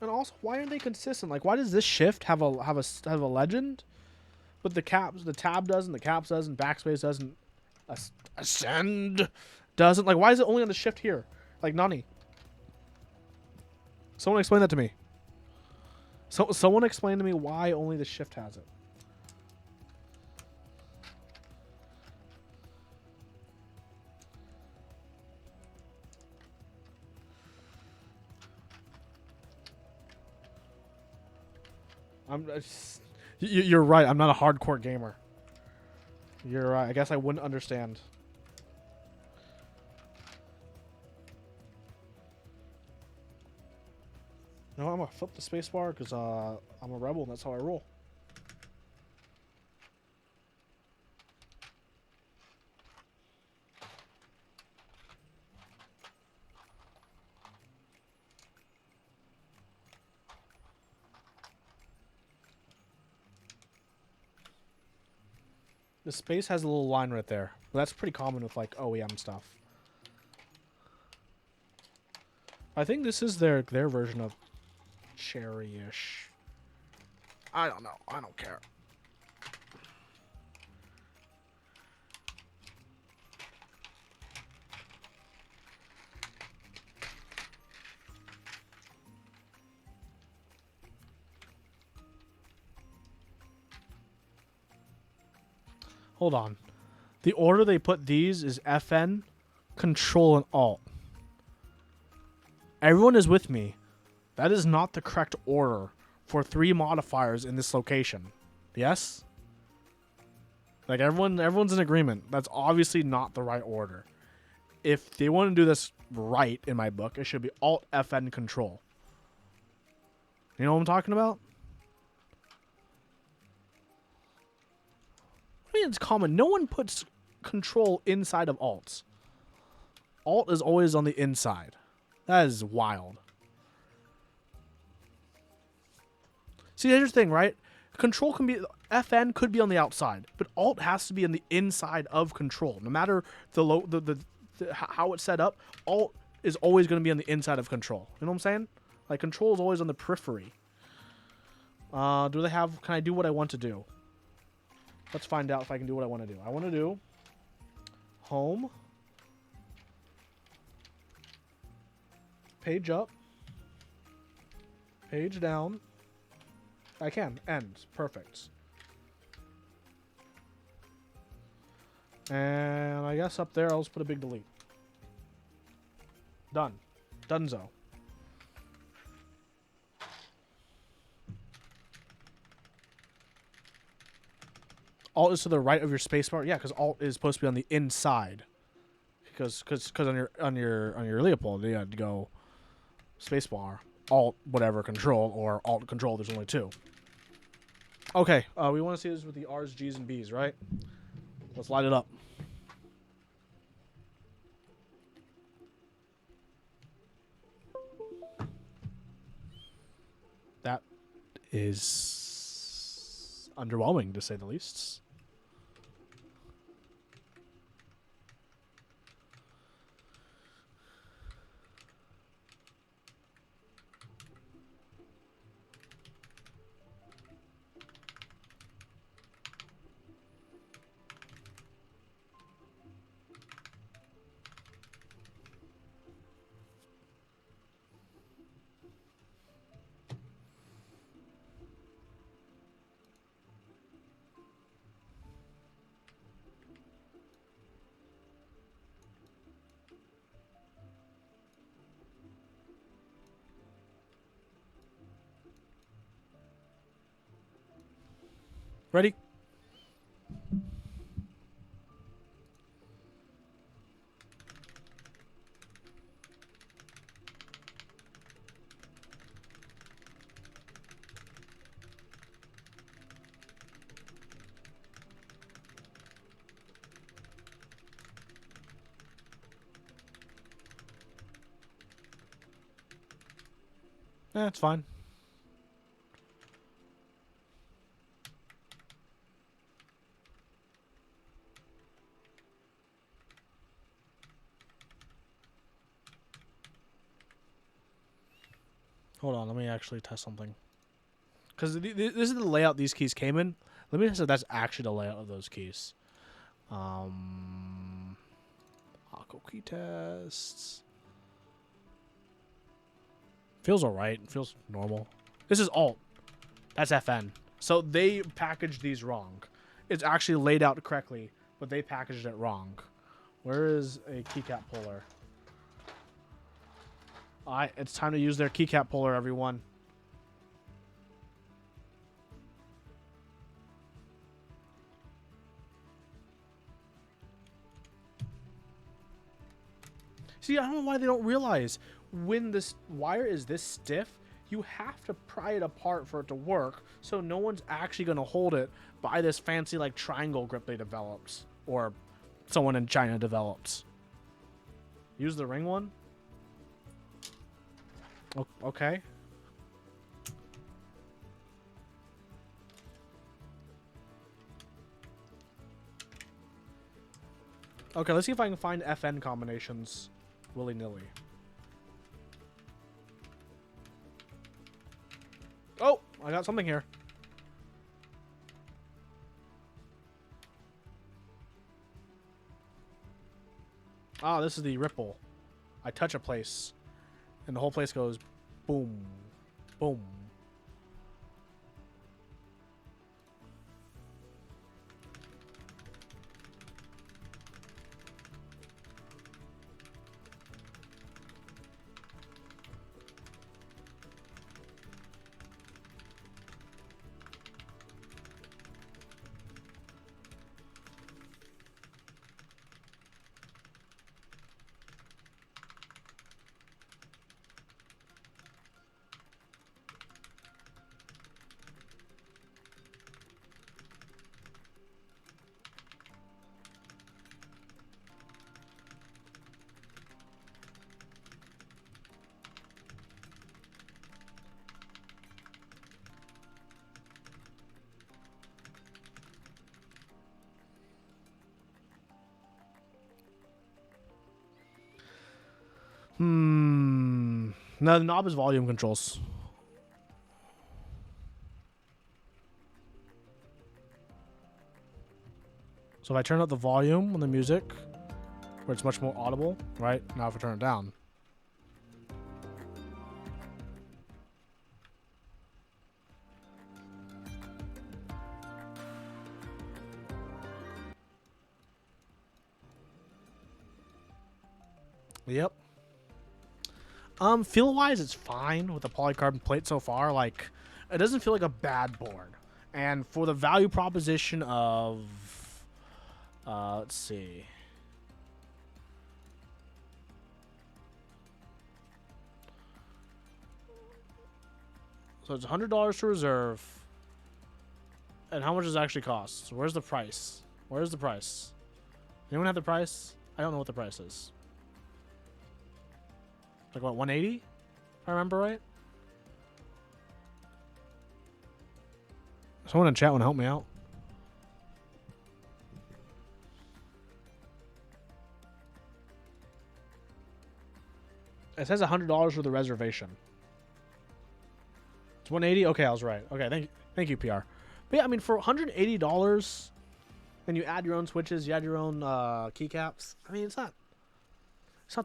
And also, why aren't they consistent? Like, why does this shift have a legend, but the tab doesn't, the caps doesn't, backspace doesn't, ascend doesn't? Like, why is it only on the shift here? Like, Nani. Someone explain that to me. Someone explain to me why only the shift has it. You're right. I'm not a hardcore gamer. You're right. I guess I wouldn't understand. No, I'm gonna flip the spacebar because I'm a rebel and that's how I roll. The space has a little line right there. Well, that's pretty common with like OEM stuff. I think this is their version of cherry-ish. I don't know. I don't care. Hold on. The order they put these is FN, Control, and Alt. Everyone is with me. That is not the correct order for 3 modifiers in this location. Yes? Like, everyone's in agreement. That's obviously not the right order. If they want to do this right, in my book, it should be Alt, FN, Control. You know what I'm talking about? I mean, it's common. No one puts Control inside of Alt. Alt is always on the inside. That is wild. See, here's the thing, right? Control can be... FN could be on the outside, but Alt has to be on the inside of Control. No matter how it's set up, Alt is always going to be on the inside of Control. You know what I'm saying? Like, Control is always on the periphery. Do they have... Can I do what I want to do? Let's find out if I can do what I want to do. I want to do... Home... Page up. Page down. I can. End. Perfect. And I guess up there I'll just put a big delete. Done. Dunzo. Alt is to the right of your spacebar. Yeah, because Alt is supposed to be on the inside. Because on your Leopold, you had to go spacebar, Alt, whatever, Control, or Alt, Control. There's only 2. Okay, we want to see this with the R's, G's, and B's, right? Let's light it up. That is underwhelming, to say the least. Ready? It's fine. Hold on, let me actually test something. Because this is the layout these keys came in. Let me test if that's actually the layout of those keys. Aqua key tests. Feels alright. Feels normal. This is Alt. That's FN. So they packaged these wrong. It's actually laid out correctly, but they packaged it wrong. Where is a keycap puller? Alright, it's time to use their keycap puller, everyone. See, I don't know why they don't realize when this wire is this stiff, you have to pry it apart for it to work, so no one's actually going to hold it by this fancy like triangle grip they developed, or someone in China developed. Use the ring one? Okay. Okay, let's see if I can find FN combinations willy-nilly. Oh, I got something here. Ah, this is the ripple. I touch a place, and the whole place goes boom, boom. No, the knob is volume controls. So if I turn up the volume on the music, where it's much more audible, right? Now if I turn it down. Yep. Feel-wise, it's fine with the polycarbonate plate so far. Like, it doesn't feel like a bad board. And for the value proposition of, let's see. So it's $100 to reserve. And how much does it actually cost? So where's the price? Where's the price? Anyone have the price? I don't know what the price is. Like what, 180? If I remember right. Someone in chat want to help me out. It says $100 for the reservation. It's 180. Okay, I was right. Okay, thank you, PR. But yeah, I mean, for $180, and you add your own switches, you add your own keycaps. I mean, it's not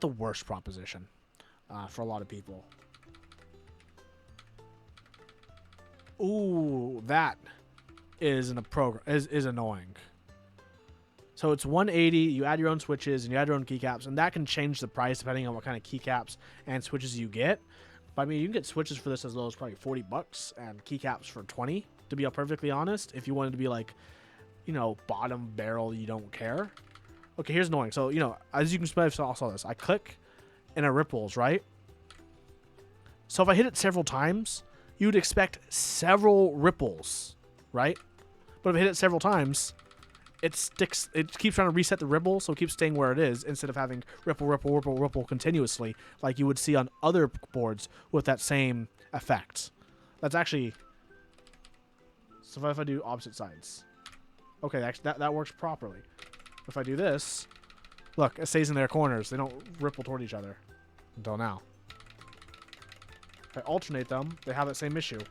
the worst proposition. For a lot of people. Ooh, that is is annoying. So it's 180. You add your own switches and you add your own keycaps, and that can change the price depending on what kind of keycaps and switches you get. But I mean, you can get switches for this as low as probably $40 and keycaps for 20, To be perfectly honest, if you wanted to be like, you know, bottom barrel, you don't care. Okay, here's annoying. So, you know, as you can see, I saw this. I click and it ripples, right? So if I hit it several times, you'd expect several ripples, right? But if I hit it several times, it keeps trying to reset the ripple, so it keeps staying where it is instead of having ripple, ripple, ripple, ripple continuously like you would see on other boards with that same effect. That's actually... So if I do opposite sides. Okay, that works properly. If I do this, look, it stays in their corners. They don't ripple toward each other until now. If I alternate them, they have that same issue.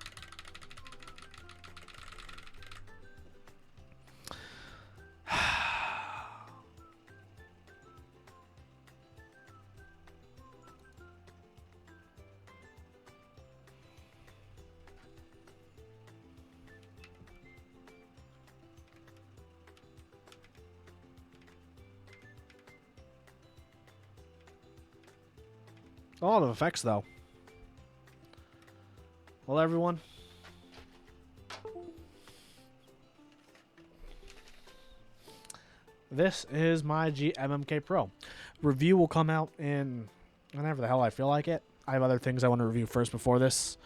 A lot of effects, though. Well, everyone. This is my GMMK Pro. Review will come out in whenever the hell I feel like it. I have other things I want to review first before this.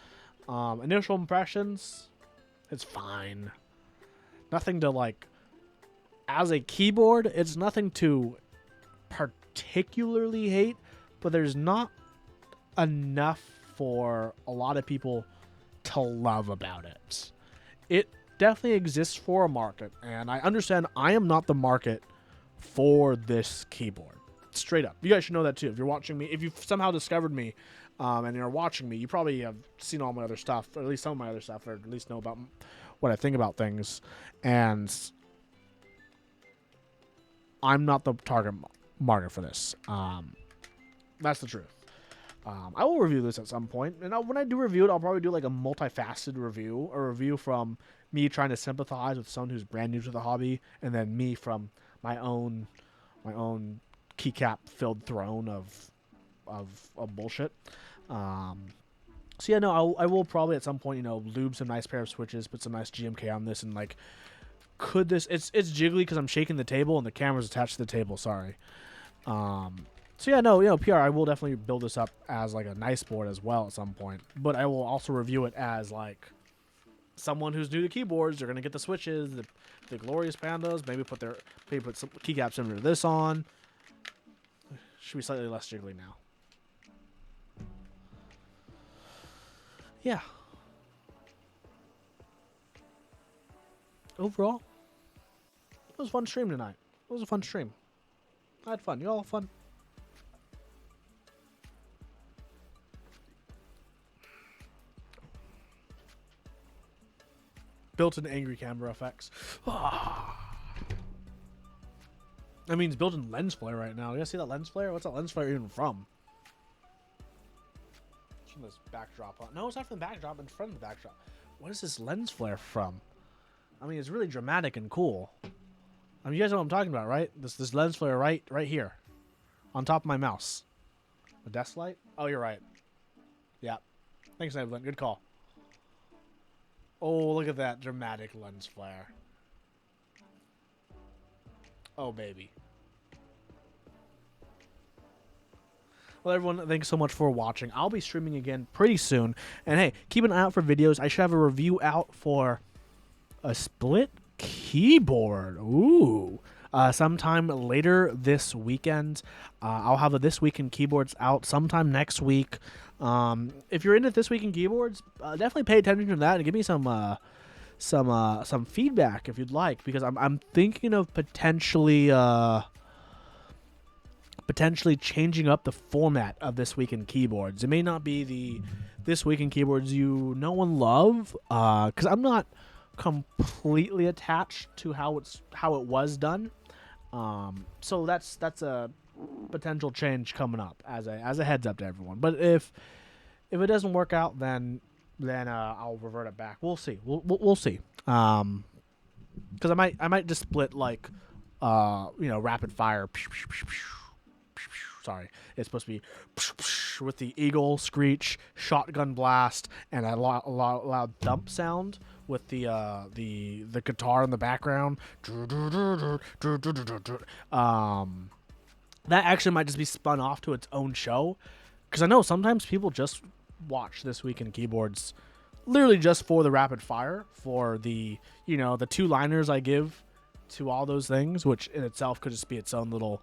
Initial impressions, it's fine. Nothing to like... As a keyboard, it's nothing to particularly hate, but there's not enough for a lot of people to love about it. It definitely exists for a market, and I understand I am not the market for this keyboard. Straight up. You guys should know that too. If you're watching me, if you've somehow discovered me and you're watching me, you probably have seen all my other stuff, or at least some of my other stuff, or at least know about what I think about things. And I'm not the target market for this. That's the truth. I will review this at some point, and when I do review it, I'll probably do like a multifaceted review, a review from me trying to sympathize with someone who's brand new to the hobby, and then me from my own keycap filled throne of bullshit. So yeah, no, I will probably at some point, you know, lube some nice pair of switches, put some nice GMK on this, and like, could this? It's jiggly because I'm shaking the table and the camera's attached to the table. Sorry. So yeah, no, you know, PR, I will definitely build this up as like a nice board as well at some point. But I will also review it as like someone who's new to keyboards. They're gonna get the switches, the glorious pandas. Maybe put some keycaps similar to this on. Should be slightly less jiggly now. Yeah. Overall, it was a fun stream tonight. It was a fun stream. I had fun. You all have fun? Built-in angry camera effects. That means built-in lens flare right now. You guys see that lens flare? What's that lens flare even from? It's from this backdrop. No, it's not from the backdrop. It's from the backdrop. What is this lens flare from? I mean, it's really dramatic and cool. I mean, you guys know what I'm talking about, right? This lens flare right here, on top of my mouse. The desk light? Oh, you're right. Yeah. Thanks, Evelyn. Good call. Oh, look at that dramatic lens flare. Oh, baby. Well, everyone, thanks so much for watching. I'll be streaming again pretty soon. And hey, keep an eye out for videos. I should have a review out for a split keyboard. Ooh. Sometime later this weekend. I'll have a This Week in Keyboards out sometime next week. If you're into This Week in Keyboards, definitely pay attention to that and give me some feedback if you'd like, because I'm thinking of potentially changing up the format of This Week in Keyboards. It may not be the This Week in Keyboards you know and love, because I'm not completely attached to how it was done. So that's a potential change coming up as a heads up to everyone. But if it doesn't work out, then I'll revert it back. We'll see. We'll see. Because I might just split like rapid fire sorry. It's supposed to be with the eagle screech, shotgun blast, and a loud dump sound with the guitar in the background. That actually might just be spun off to its own show, because I know sometimes people just watch This Week in Keyboards literally just for the rapid fire, for the the two-liners I give to all those things, which in itself could just be its own little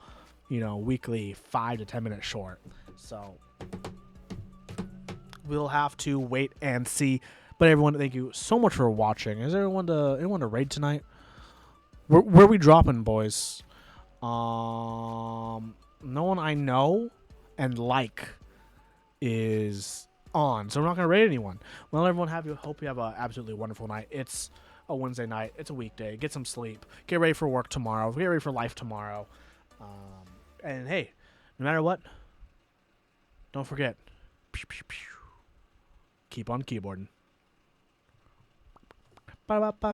weekly 5 to 10 minute short. So we'll have to wait and see. But everyone, thank you so much for watching. Is there anyone to raid tonight? Where are we dropping, boys? No one I know and is on, so we're not gonna raid anyone. Well, everyone, hope you have an absolutely wonderful night. It's a Wednesday night. It's a weekday. Get some sleep. Get ready for work tomorrow. Get ready for life tomorrow. And hey, no matter what, don't forget, keep on keyboarding. Ba-ba-ba.